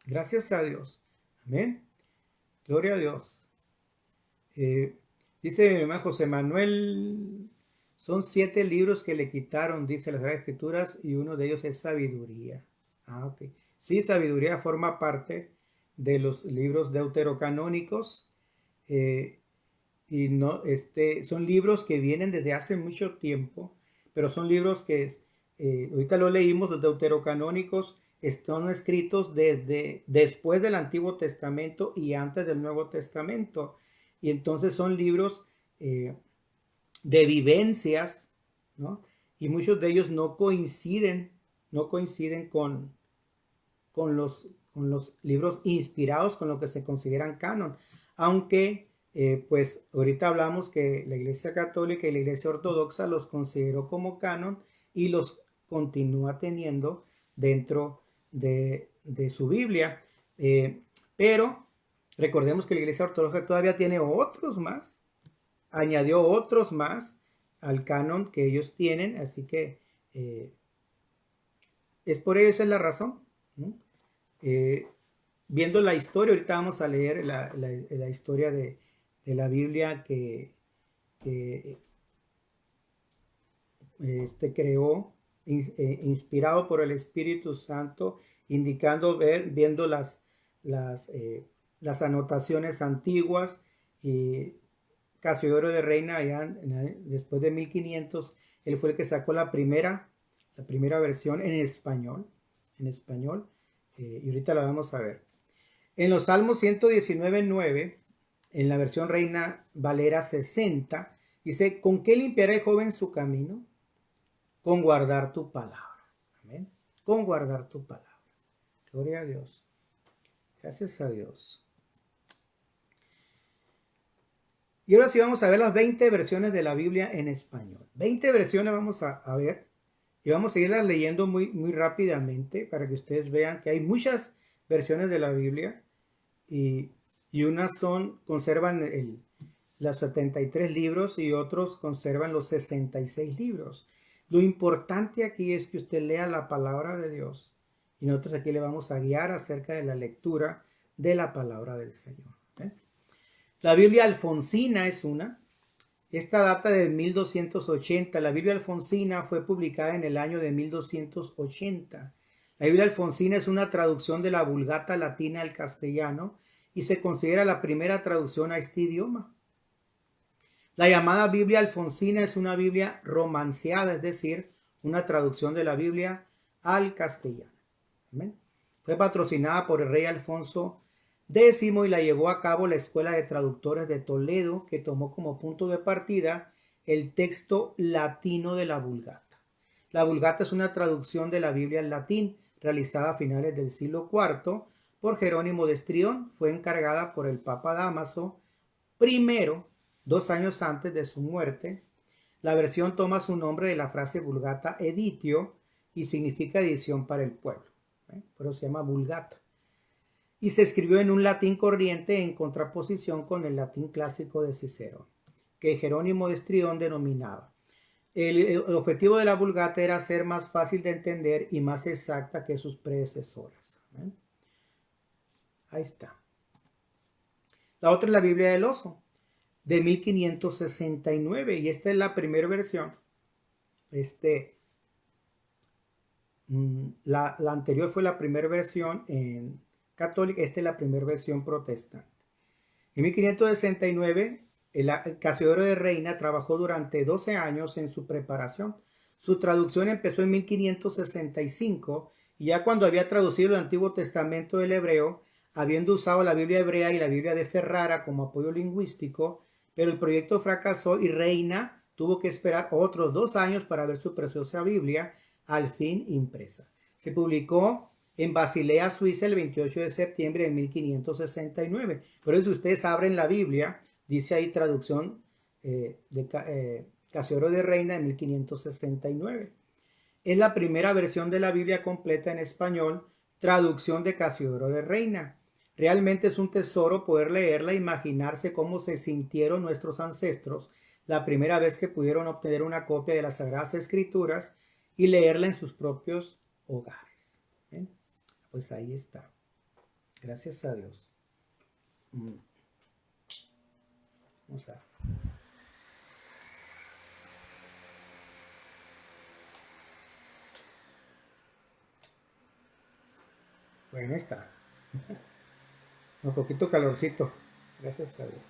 Gracias a Dios. Amén. Gloria a Dios. Dice mi hermano José Manuel, son 7 libros que le quitaron, dice las Sagradas Escrituras, y uno de ellos es sabiduría. Ok. Sí, sabiduría forma parte de los libros deuterocanónicos. Y no, son libros que vienen desde hace mucho tiempo, pero son libros que ahorita lo leímos, los deuterocanónicos están escritos después del Antiguo Testamento y antes del Nuevo Testamento. Y entonces son libros de vivencias, ¿no? Y muchos de ellos no coinciden con los libros inspirados, con lo que se consideran canon. Aunque, pues ahorita hablamos que la Iglesia Católica y la Iglesia Ortodoxa los consideró como canon y los continúa teniendo dentro de su Biblia. Pero recordemos que la Iglesia Ortodoxa todavía tiene otros más, añadió otros más al canon que ellos tienen, así que es por ello, esa es la razón, ¿no? Viendo la historia, ahorita vamos a leer la historia de la Biblia que creó, inspirado por el Espíritu Santo, viendo las anotaciones antiguas. Y Casiodoro de Reina, allá después de 1500, él fue el que sacó la primera versión en español. Y ahorita la vamos a ver. En los Salmos 119:9, en la versión Reina Valera 60, dice, ¿con qué limpiará el joven su camino? Con guardar tu palabra. Amén. Con guardar tu palabra. Gloria a Dios. Gracias a Dios. Y ahora sí vamos a ver las 20 versiones de la Biblia en español. 20 versiones vamos a ver. Y vamos a irlas leyendo muy, muy rápidamente para que ustedes vean que hay muchas versiones de la Biblia. Y unas conservan los 73 libros y otros conservan los 66 libros. Lo importante aquí es que usted lea la palabra de Dios. Y nosotros aquí le vamos a guiar acerca de la lectura de la palabra del Señor. La Biblia alfonsina es una. Esta data de 1280. La Biblia alfonsina fue publicada en el año de 1280. La Biblia alfonsina es una traducción de la Vulgata latina al castellano y se considera la primera traducción a este idioma. La llamada Biblia alfonsina es una Biblia romanceada, es decir, una traducción de la Biblia al castellano. ¿Amén? Fue patrocinada por el rey Alfonso X y la llevó a cabo la Escuela de Traductores de Toledo, que tomó como punto de partida el texto latino de la Vulgata. La Vulgata es una traducción de la Biblia al latín, realizada a finales del siglo IV por Jerónimo de Estrión. Fue encargada por el Papa Dámaso I, 2 años antes de su muerte. La versión toma su nombre de la frase Vulgata editio y significa edición para el pueblo. Por eso se llama Vulgata. Y se escribió en un latín corriente en contraposición con el latín clásico de Cicerón, que Jerónimo de Estridón denominaba. El objetivo de la Vulgata era ser más fácil de entender y más exacta que sus predecesoras. Ahí está. La otra es la Biblia del Oso, de 1569, y esta es la primera versión. La anterior fue la primera versión en católica, esta es la primera versión protestante. En 1569, Casiodoro de Reina trabajó durante 12 años en su preparación. Su traducción empezó en 1565 y ya cuando había traducido el Antiguo Testamento del hebreo, habiendo usado la Biblia hebrea y la Biblia de Ferrara como apoyo lingüístico, pero el proyecto fracasó y Reina tuvo que esperar otros 2 años para ver su preciosa Biblia al fin impresa. Se publicó en Basilea, Suiza, el 28 de septiembre de 1569. Por eso, si ustedes abren la Biblia, dice ahí traducción de Casiodoro de Reina de 1569. Es la primera versión de la Biblia completa en español, traducción de Casiodoro de Reina. Realmente es un tesoro poder leerla e imaginarse cómo se sintieron nuestros ancestros la primera vez que pudieron obtener una copia de las Sagradas Escrituras y leerla en sus propios hogares. ¿Bien? Pues ahí está. Gracias a Dios. Vamos a... Bueno, está. Un poquito calorcito. Gracias a Dios.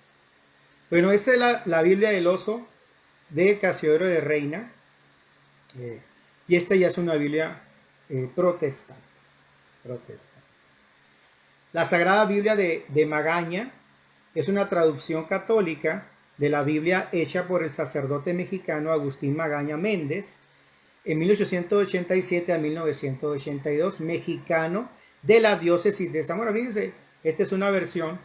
Bueno, esta es la Biblia del Oso de Casiodoro de Reina. Y esta ya es una Biblia protestante. La Sagrada Biblia de Magaña es una traducción católica de la Biblia hecha por el sacerdote mexicano Agustín Magaña Méndez en 1887 a 1982, mexicano de la diócesis de Zamora. Fíjense, esta es una versión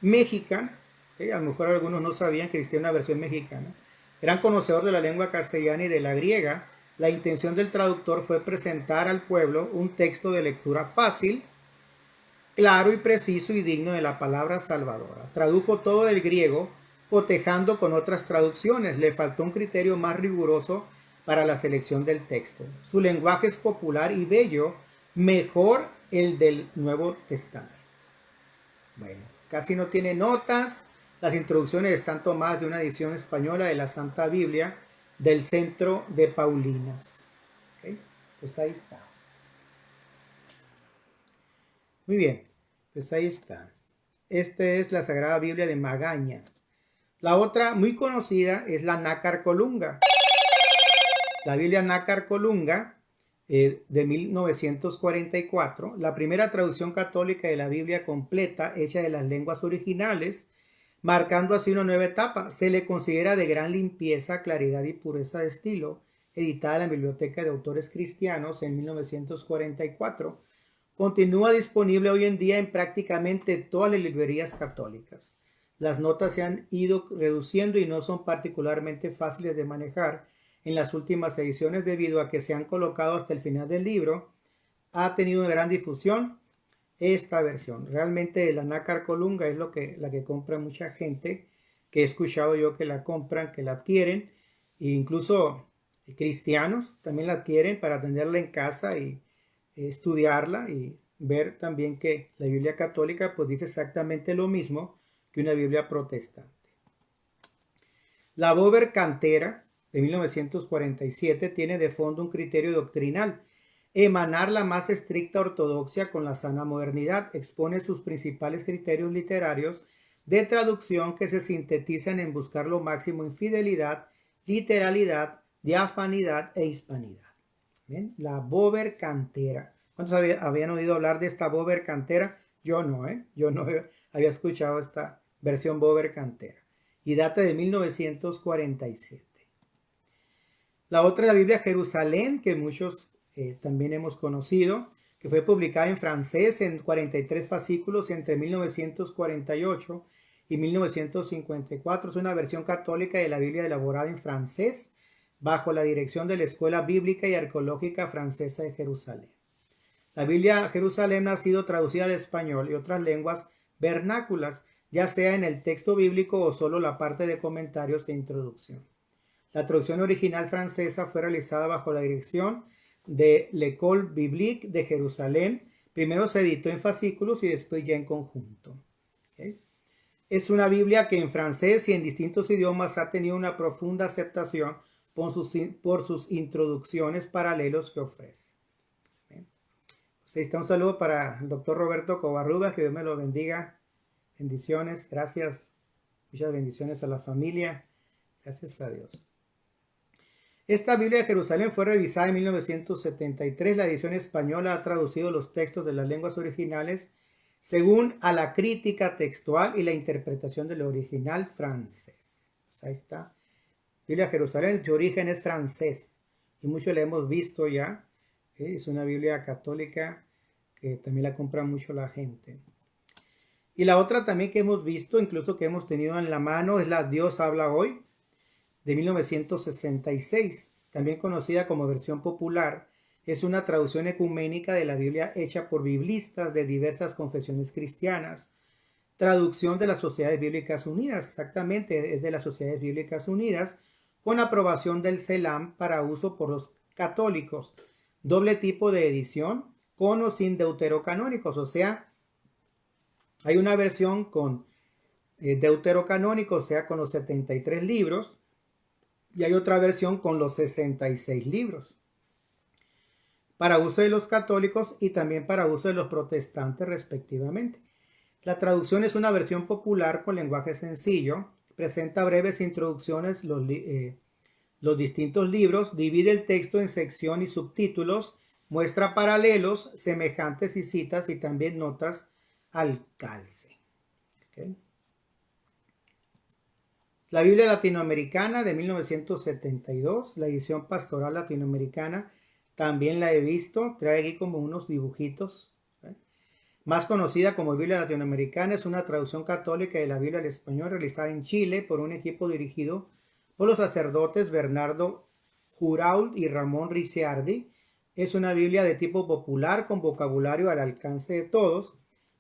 mexicana. A lo mejor algunos no sabían que existía una versión mexicana. Gran conocedor de la lengua castellana y de la griega, la intención del traductor fue presentar al pueblo un texto de lectura fácil, claro y preciso y digno de la palabra salvadora. Tradujo todo del griego, cotejando con otras traducciones. Le faltó un criterio más riguroso para la selección del texto. Su lenguaje es popular y bello, mejor el del Nuevo Testamento. Bueno, casi no tiene notas. Las introducciones están tomadas de una edición española de la Santa Biblia del Centro de Paulinas. ¿Okay? Pues ahí está. Muy bien, pues ahí está. Esta es la Sagrada Biblia de Magaña. La otra muy conocida es la Nácar Colunga. La Biblia Nácar Colunga de 1944, la primera traducción católica de la Biblia completa hecha de las lenguas originales, marcando así una nueva etapa. Se le considera de gran limpieza, claridad y pureza de estilo, editada en la Biblioteca de Autores Cristianos en 1944. Continúa disponible hoy en día en prácticamente todas las librerías católicas. Las notas se han ido reduciendo y no son particularmente fáciles de manejar en las últimas ediciones debido a que se han colocado hasta el final del libro. Ha tenido una gran difusión esta versión. Realmente la Nácar Colunga es la que compra mucha gente, que he escuchado yo que la compran, que la adquieren, e incluso cristianos también la adquieren para tenerla en casa y estudiarla y ver también que la Biblia católica pues dice exactamente lo mismo que una Biblia protestante. La Bober Cantera de 1947 tiene de fondo un criterio doctrinal: emanar la más estricta ortodoxia con la sana modernidad. Expone sus principales criterios literarios de traducción que se sintetizan en buscar lo máximo en fidelidad, literalidad, diafanidad e hispanidad. ¿Bien? La Bober Cantera. ¿Cuántos habían oído hablar de esta Bober Cantera? Yo no, Yo no había escuchado esta versión Bober Cantera. Y data de 1947. La otra es la Biblia Jerusalén, que muchos también hemos conocido, que fue publicada en francés en 43 fascículos entre 1948 y 1954. Es una versión católica de la Biblia elaborada en francés bajo la dirección de la Escuela Bíblica y Arqueológica Francesa de Jerusalén. La Biblia Jerusalén ha sido traducida al español y otras lenguas vernáculas, ya sea en el texto bíblico o solo la parte de comentarios e introducción. La traducción original francesa fue realizada bajo la dirección de l'École Biblique de Jerusalén. Primero se editó en fascículos y después ya en conjunto. ¿Okay? Es una Biblia que en francés y en distintos idiomas ha tenido una profunda aceptación por sus introducciones paralelos que ofrece. Pues ahí está un saludo para el doctor Roberto Covarrubias, que Dios me lo bendiga. Bendiciones, gracias. Muchas bendiciones a la familia. Gracias a Dios. Esta Biblia de Jerusalén fue revisada en 1973. La edición española ha traducido los textos de las lenguas originales según a la crítica textual y la interpretación del original francés. Pues ahí está. Biblia de Jerusalén, su origen es francés y mucho la hemos visto ya. Es una Biblia católica que también la compra mucho la gente. Y la otra también que hemos visto, incluso que hemos tenido en la mano, es la Dios habla hoy, de 1966, también conocida como versión popular. Es una traducción ecuménica de la Biblia hecha por biblistas de diversas confesiones cristianas. Traducción de las Sociedades Bíblicas Unidas, exactamente, es de las Sociedades Bíblicas Unidas, con aprobación del CELAM para uso por los católicos. Doble tipo de edición, con o sin deuterocanónicos, o sea, hay una versión con deuterocanónicos, o sea, con los 73 libros, y hay otra versión con los 66 libros, para uso de los católicos y también para uso de los protestantes respectivamente. La traducción es una versión popular con lenguaje sencillo, presenta breves introducciones, los distintos libros, divide el texto en sección y subtítulos, muestra paralelos, semejantes y citas y también notas al calce. ¿Okay? La Biblia Latinoamericana de 1972, la edición pastoral latinoamericana, también la he visto, trae aquí como unos dibujitos. ¿Okay? Más conocida como Biblia Latinoamericana, es una traducción católica de la Biblia al español realizada en Chile por un equipo dirigido por los sacerdotes Bernardo Jurault y Ramón Ricciardi. Es una Biblia de tipo popular con vocabulario al alcance de todos.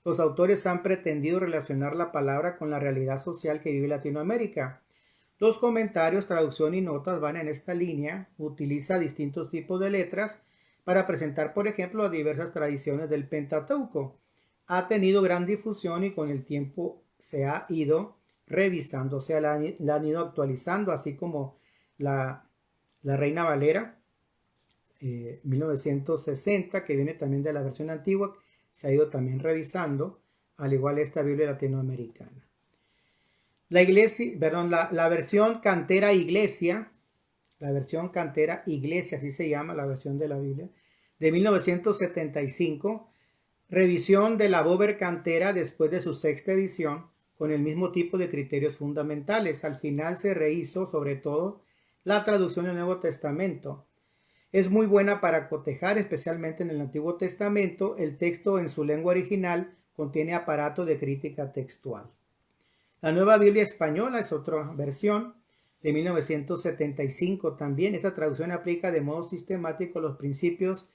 Los autores han pretendido relacionar la palabra con la realidad social que vive Latinoamérica. Los comentarios, traducción y notas van en esta línea. Utiliza distintos tipos de letras para presentar, por ejemplo, las diversas tradiciones del Pentateuco. Ha tenido gran difusión y con el tiempo se ha ido revisando, o sea, la han ido actualizando, así como la Reina Valera 1960, que viene también de la versión antigua, se ha ido también revisando, al igual esta Biblia latinoamericana. La versión Cantera Iglesia, así se llama la versión de la Biblia, de 1975, revisión de la Bober Cantera después de su sexta edición, con el mismo tipo de criterios fundamentales. Al final se rehizo sobre todo la traducción del Nuevo Testamento. Es muy buena para cotejar, especialmente en el Antiguo Testamento. El texto en su lengua original contiene aparato de crítica textual. La Nueva Biblia Española es otra versión de 1975 también. Esta traducción aplica de modo sistemático los principios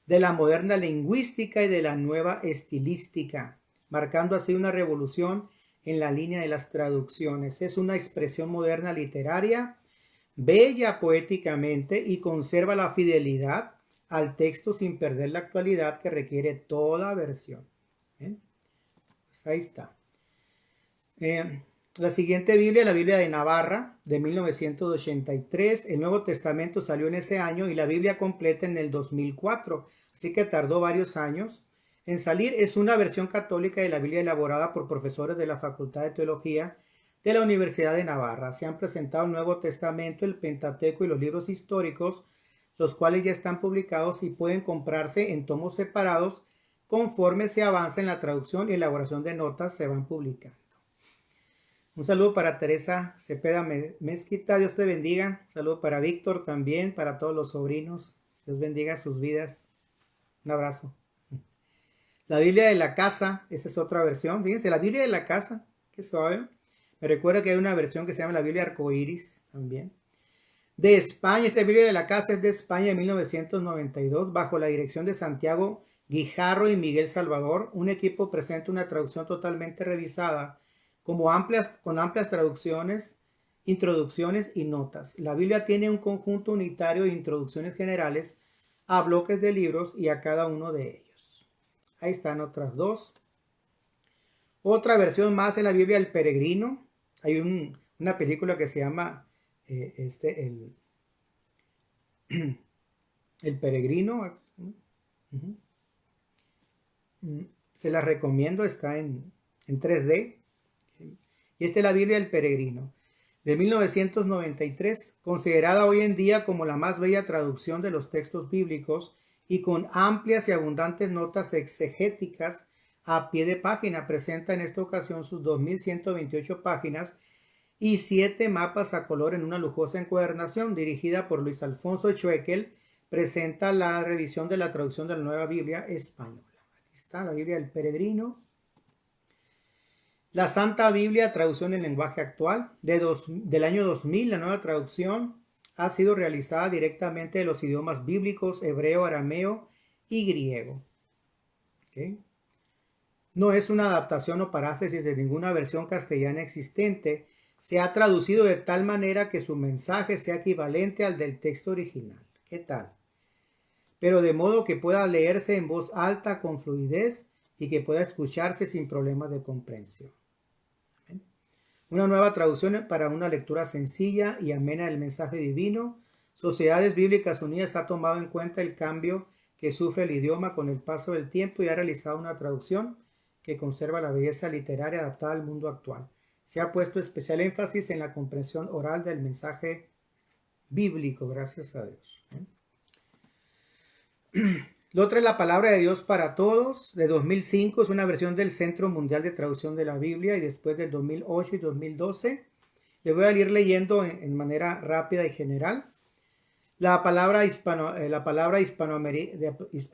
de la moderna lingüística y de la nueva estilística, marcando así una revolución en la línea de las traducciones. Es una expresión moderna literaria, bella poéticamente y conserva la fidelidad al texto sin perder la actualidad que requiere toda versión. Pues ahí está. La siguiente Biblia, la Biblia de Navarra, de 1983. El Nuevo Testamento salió en ese año y la Biblia completa en el 2004. Así que tardó varios años en salir. Es una versión católica de la Biblia elaborada por profesores de la Facultad de Teología de la Universidad de Navarra. Se han presentado el Nuevo Testamento, el Pentateuco y los libros históricos, los cuales ya están publicados y pueden comprarse en tomos separados. Conforme se avanza en la traducción y elaboración de notas, se van publicando. Un saludo para Teresa Cepeda Mezquita, Dios te bendiga. Un saludo para Víctor también, para todos los sobrinos. Dios bendiga sus vidas. Un abrazo. La Biblia de la casa, esa es otra versión. Fíjense, la Biblia de la casa, qué suave. Me recuerda que hay una versión que se llama la Biblia Arcoíris también. De España, esta Biblia de la casa es de España de 1992, bajo la dirección de Santiago Guijarro y Miguel Salvador. Un equipo presenta una traducción totalmente revisada con amplias traducciones, introducciones y notas. La Biblia tiene un conjunto unitario de introducciones generales a bloques de libros y a cada uno de ellos. Ahí están otras dos. Otra versión más es la Biblia del Peregrino. Hay una película que se llama el Peregrino. Se la recomiendo, está en 3D. Y esta es la Biblia del Peregrino, de 1993, considerada hoy en día como la más bella traducción de los textos bíblicos y con amplias y abundantes notas exegéticas a pie de página. Presenta en esta ocasión sus 2128 páginas y 7 mapas a color en una lujosa encuadernación dirigida por Luis Alfonso Schweckel. Presenta la revisión de la traducción de la Nueva Biblia Española. Aquí está la Biblia del Peregrino. La Santa Biblia, traducción en lenguaje actual, del año 2000, la nueva traducción ha sido realizada directamente de los idiomas bíblicos hebreo, arameo y griego. ¿Okay? No es una adaptación o paráfrasis de ninguna versión castellana existente. Se ha traducido de tal manera que su mensaje sea equivalente al del texto original. ¿Qué tal? Pero de modo que pueda leerse en voz alta con fluidez y que pueda escucharse sin problemas de comprensión. Una nueva traducción para una lectura sencilla y amena del mensaje divino. Sociedades Bíblicas Unidas ha tomado en cuenta el cambio que sufre el idioma con el paso del tiempo y ha realizado una traducción que conserva la belleza literaria adaptada al mundo actual. Se ha puesto especial énfasis en la comprensión oral del mensaje bíblico, gracias a Dios. La otra es la Palabra de Dios para Todos, de 2005, es una versión del Centro Mundial de Traducción de la Biblia, y después del 2008 y 2012. Le voy a ir leyendo en manera rápida y general. La palabra Hispanoamérica, es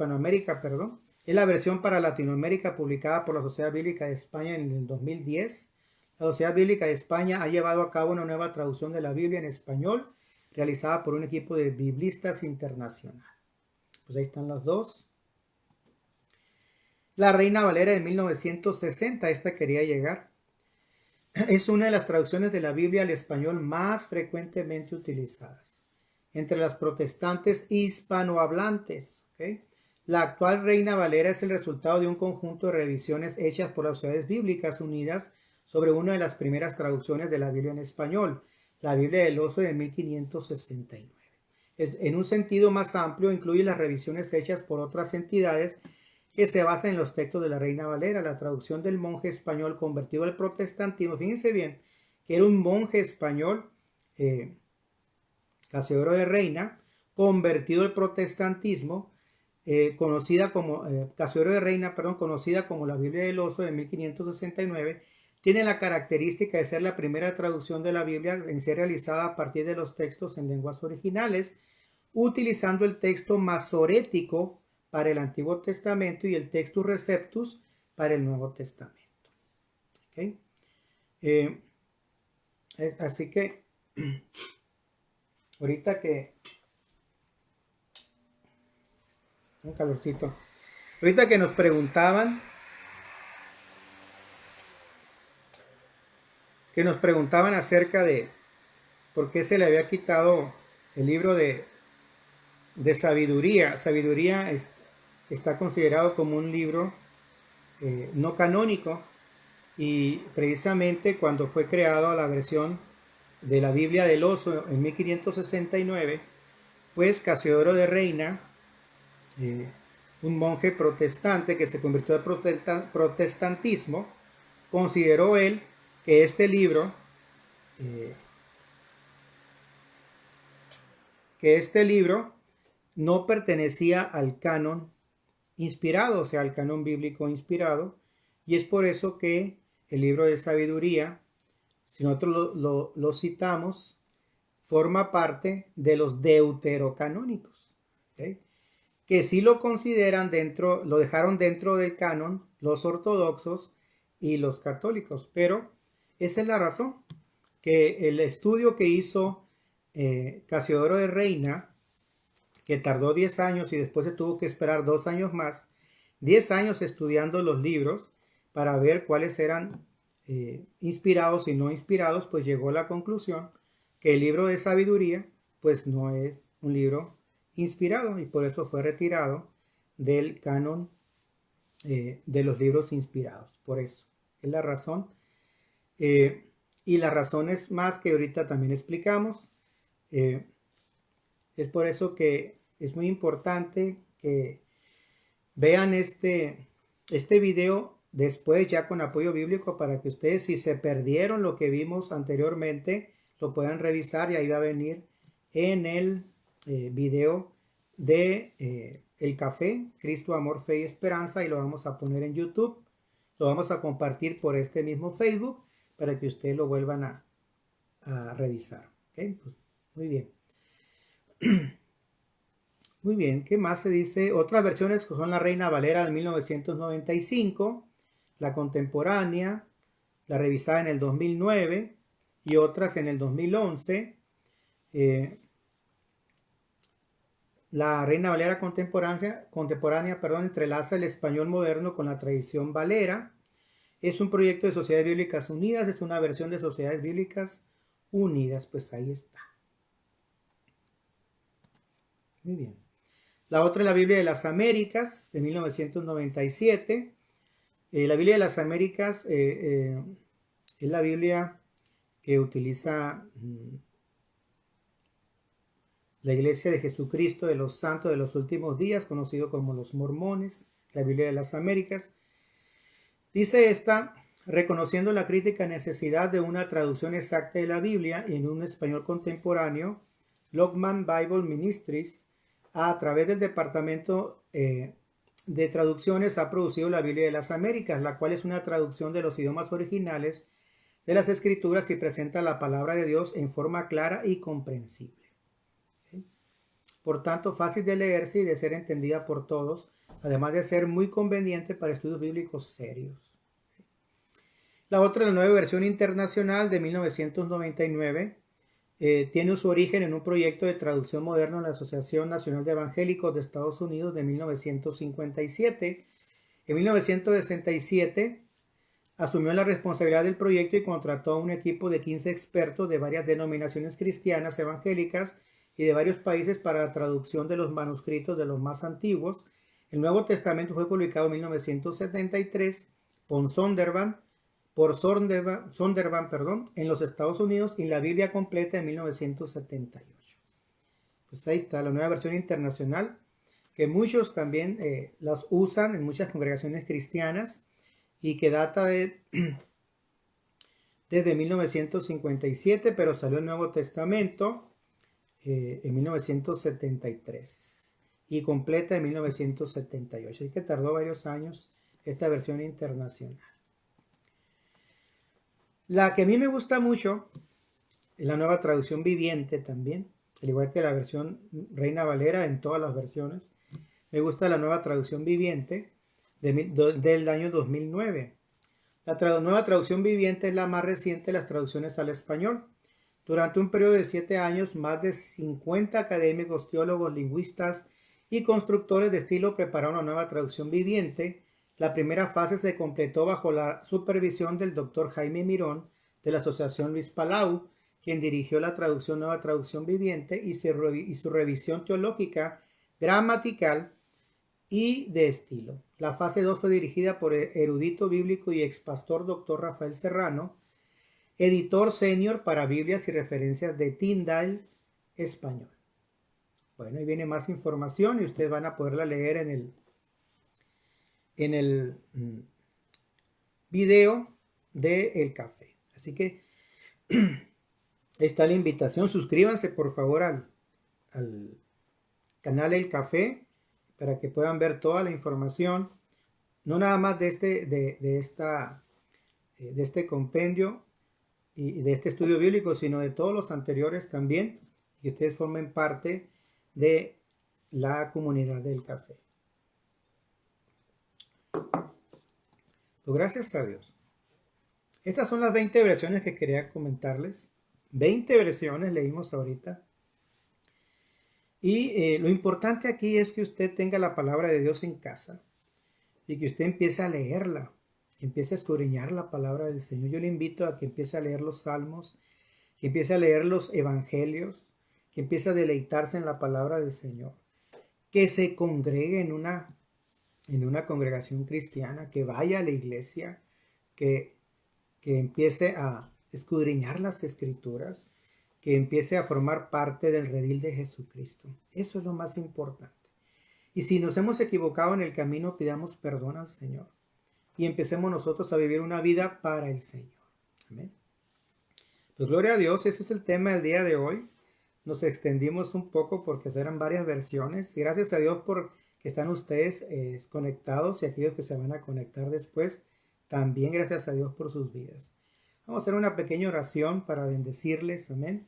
la versión para Latinoamérica publicada por la Sociedad Bíblica de España en el 2010. La Sociedad Bíblica de España ha llevado a cabo una nueva traducción de la Biblia en español, realizada por un equipo de biblistas internacional. Pues ahí están las dos. La Reina Valera de 1960, esta quería llegar. Es una de las traducciones de la Biblia al español más frecuentemente utilizadas entre las protestantes hispanohablantes. ¿Okay? La actual Reina Valera es el resultado de un conjunto de revisiones hechas por las Sociedades Bíblicas Unidas sobre una de las primeras traducciones de la Biblia en español, la Biblia del Oso de 1569. En un sentido más amplio, incluye las revisiones hechas por otras entidades que se basan en los textos de la Reina Valera. La traducción del monje español convertido al protestantismo, fíjense bien, que era un monje español, Casiodoro de Reina, convertido al protestantismo, conocida como la Biblia del Oso de 1569, tiene la característica de ser la primera traducción de la Biblia en ser realizada a partir de los textos en lenguas originales, utilizando el texto masorético para el Antiguo Testamento y el Textus Receptus para el Nuevo Testamento. ¿Okay? Así que ahorita que un calorcito, ahorita que nos preguntaban acerca de por qué se le había quitado el libro de sabiduría. Sabiduría está considerado como un libro no canónico, y precisamente cuando fue creada la versión de la Biblia del Oso en 1569, pues Casiodoro de Reina, eh, un monje protestante que se convirtió al protestantismo, consideró él que eh, este libro no pertenecía al canon inspirado, o sea, al canon bíblico inspirado, y es por eso que el libro de sabiduría, si nosotros lo citamos, forma parte de los deuterocanónicos, ¿okay? Que sí lo consideran dentro, lo dejaron dentro del canon los ortodoxos y los católicos, pero esa es la razón, que el estudio que hizo Casiodoro de Reina, que tardó 10 años y después se tuvo que esperar 2 años más, 10 años estudiando los libros para ver cuáles eran inspirados y no inspirados, pues llegó a la conclusión que el libro de sabiduría pues no es un libro inspirado y por eso fue retirado del canon de los libros inspirados. Por eso es la razón. Y las razones más que ahorita también explicamos. Es por eso que es muy importante que vean este video después ya con apoyo bíblico para que ustedes, si se perdieron lo que vimos anteriormente, lo puedan revisar y ahí va a venir en el video de El Café, Cristo, Amor, Fe y Esperanza, y lo vamos a poner en YouTube. Lo vamos a compartir por este mismo Facebook para que ustedes lo vuelvan a revisar. ¿Okay? Pues, muy bien. Muy bien, ¿qué más se dice? Otras versiones que son la Reina Valera de 1995, la contemporánea, la revisada en el 2009 y otras en el 2011. La Reina Valera contemporánea, entrelaza el español moderno con la tradición valera. Es un proyecto de Sociedades Bíblicas Unidas, es una versión de Sociedades Bíblicas Unidas, pues ahí está. Muy bien. La otra es la Biblia de las Américas, de 1997. La Biblia de las Américas es la Biblia que utiliza la Iglesia de Jesucristo de los Santos de los Últimos Días, conocido como los Mormones, la Biblia de las Américas. Dice esta, reconociendo la crítica necesidad de una traducción exacta de la Biblia en un español contemporáneo, Lockman Bible Ministries, a través del Departamento de Traducciones, ha producido la Biblia de las Américas, la cual es una traducción de los idiomas originales de las Escrituras y presenta la palabra de Dios en forma clara y comprensible. ¿Sí? Por tanto, fácil de leerse y de ser entendida por todos, además de ser muy conveniente para estudios bíblicos serios. La otra, la nueva versión internacional de 1999, tiene su origen en un proyecto de traducción moderna en la Asociación Nacional de Evangélicos de Estados Unidos de 1957. En 1967 asumió la responsabilidad del proyecto y contrató a un equipo de 15 expertos de varias denominaciones cristianas evangélicas y de varios países para la traducción de los manuscritos de los más antiguos. El Nuevo Testamento fue publicado en 1973 por Zondervan, en los Estados Unidos, y la Biblia completa en 1978. Pues ahí está la nueva versión internacional, que muchos también las usan en muchas congregaciones cristianas y que data desde 1957, pero salió el Nuevo Testamento en 1973 y completa en 1978. Así que tardó varios años esta versión internacional. La que a mí me gusta mucho es la nueva traducción viviente también, al igual que la versión Reina Valera en todas las versiones. Me gusta la nueva traducción viviente del año 2009. La nueva traducción viviente es la más reciente de las traducciones al español. Durante un periodo de 7 años, más de 50 académicos, teólogos, lingüistas y constructores de estilo prepararon una nueva traducción viviente. La primera fase se completó bajo la supervisión del Dr. Jaime Mirón de la Asociación Luis Palau, quien dirigió la nueva traducción viviente y su revisión teológica gramatical y de estilo. La fase 2 fue dirigida por el erudito bíblico y expastor Dr. Rafael Serrano, editor senior para Biblias y referencias de Tyndale Español. Bueno, ahí viene más información y ustedes van a poderla leer en el video del café. Así que ahí está la invitación. Suscríbanse por favor al canal El Café para que puedan ver toda la información, no nada más de este compendio y de este estudio bíblico, sino de todos los anteriores también, que ustedes formen parte de la comunidad del café. Pues gracias a Dios. Estas son las 20 versiones que quería comentarles. 20 versiones leímos ahorita. Y lo importante aquí es que usted tenga la palabra de Dios en casa y que usted empiece a leerla, que empiece a escudriñar la palabra del Señor. Yo le invito a que empiece a leer los salmos, que empiece a leer los evangelios, que empiece a deleitarse en la palabra del Señor, que se congregue en una congregación cristiana, que vaya a la iglesia, que empiece a escudriñar las escrituras, que empiece a formar parte del redil de Jesucristo. Eso es lo más importante. Y si nos hemos equivocado en el camino, pidamos perdón al Señor y empecemos nosotros a vivir una vida para el Señor. Amén. Pues gloria a Dios, ese es el tema del día de hoy. Nos extendimos un poco porque eran varias versiones. Y gracias a Dios por que están ustedes conectados y aquellos que se van a conectar después. También gracias a Dios por sus vidas. Vamos a hacer una pequeña oración para bendecirles. Amén.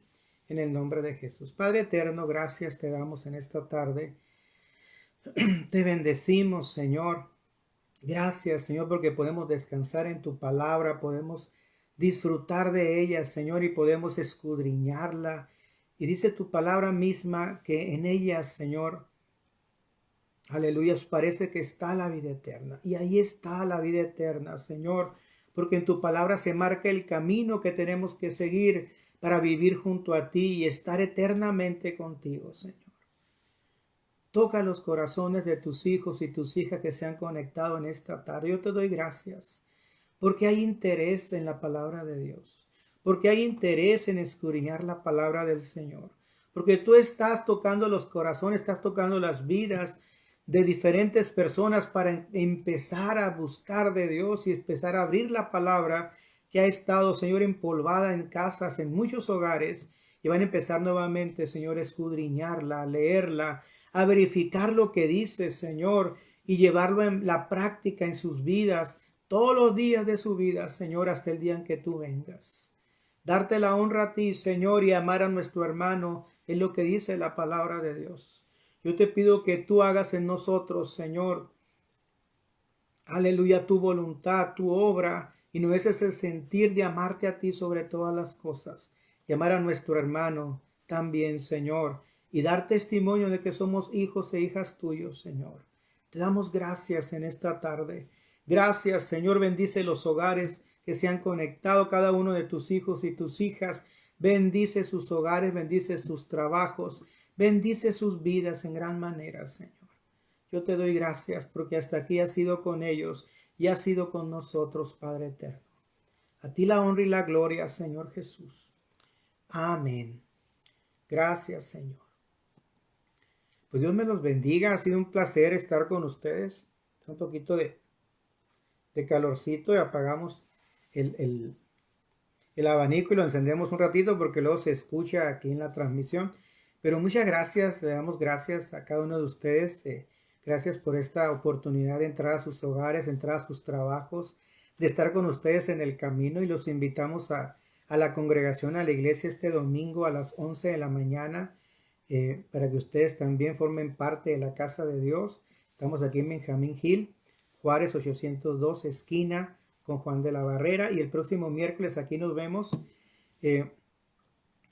En el nombre de Jesús. Padre eterno, gracias te damos en esta tarde. Te bendecimos, Señor. Gracias, Señor, porque podemos descansar en tu palabra, podemos disfrutar de ella, Señor, y podemos escudriñarla. Y dice tu palabra misma que en ella, Señor, aleluya, os parece que está la vida eterna. Y ahí está la vida eterna, Señor, porque en tu palabra se marca el camino que tenemos que seguir para vivir junto a ti y estar eternamente contigo, Señor. Toca los corazones de tus hijos y tus hijas que se han conectado en esta tarde. Yo te doy gracias porque hay interés en la palabra de Dios, porque hay interés en escudriñar la palabra del Señor, porque tú estás tocando los corazones, estás tocando las vidas de diferentes personas para empezar a buscar de Dios y empezar a abrir la palabra que ha estado, Señor, empolvada en casas, en muchos hogares, y van a empezar nuevamente, Señor, a escudriñarla, a leerla, a verificar lo que dice, Señor, y llevarlo en la práctica en sus vidas, todos los días de su vida, Señor, hasta el día en que tú vengas. Darte la honra a ti, Señor, y amar a nuestro hermano, es lo que dice la palabra de Dios. Yo te pido que tú hagas en nosotros, Señor, aleluya, tu voluntad, tu obra, y nos dejes el sentir de amarte a ti sobre todas las cosas, y amar a nuestro hermano también, Señor, y dar testimonio de que somos hijos e hijas tuyos, Señor. Te damos gracias en esta tarde. Gracias, Señor, bendice los hogares que se han conectado, cada uno de tus hijos y tus hijas. Bendice sus hogares, bendice sus trabajos, bendice sus vidas en gran manera, Señor. Yo te doy gracias porque hasta aquí has sido con ellos y has sido con nosotros, Padre eterno. A ti la honra y la gloria, Señor Jesús. Amén. Gracias, Señor. Pues Dios me los bendiga. Ha sido un placer estar con ustedes. Un poquito de calorcito y apagamos el abanico y lo encendemos un ratito porque luego se escucha aquí en la transmisión. Pero muchas gracias. Le damos gracias a cada uno de ustedes. Gracias por esta oportunidad de entrar a sus hogares, entrar a sus trabajos, de estar con ustedes en el camino, y los invitamos a la congregación, a la iglesia este domingo a las 11 de la mañana, para que ustedes también formen parte de la casa de Dios. Estamos aquí en Benjamín Hill, Juárez 802, esquina con Juan de la Barrera, y el próximo miércoles aquí nos vemos.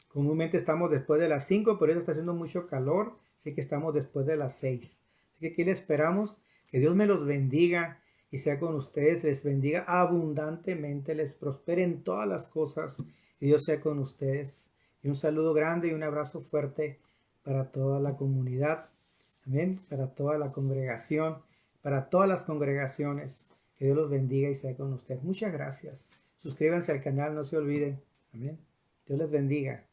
Comúnmente estamos después de las 5, pero eso está haciendo mucho calor, así que estamos después de las 6. Así que aquí les esperamos. Que Dios me los bendiga y sea con ustedes, les bendiga abundantemente, les prospere en todas las cosas, y Dios sea con ustedes. Y un saludo grande y un abrazo fuerte para toda la comunidad. Amén. Para toda la congregación, para todas las congregaciones. Que Dios los bendiga y sea con usted. Muchas gracias. Suscríbanse al canal, no se olviden. Amén. Dios les bendiga.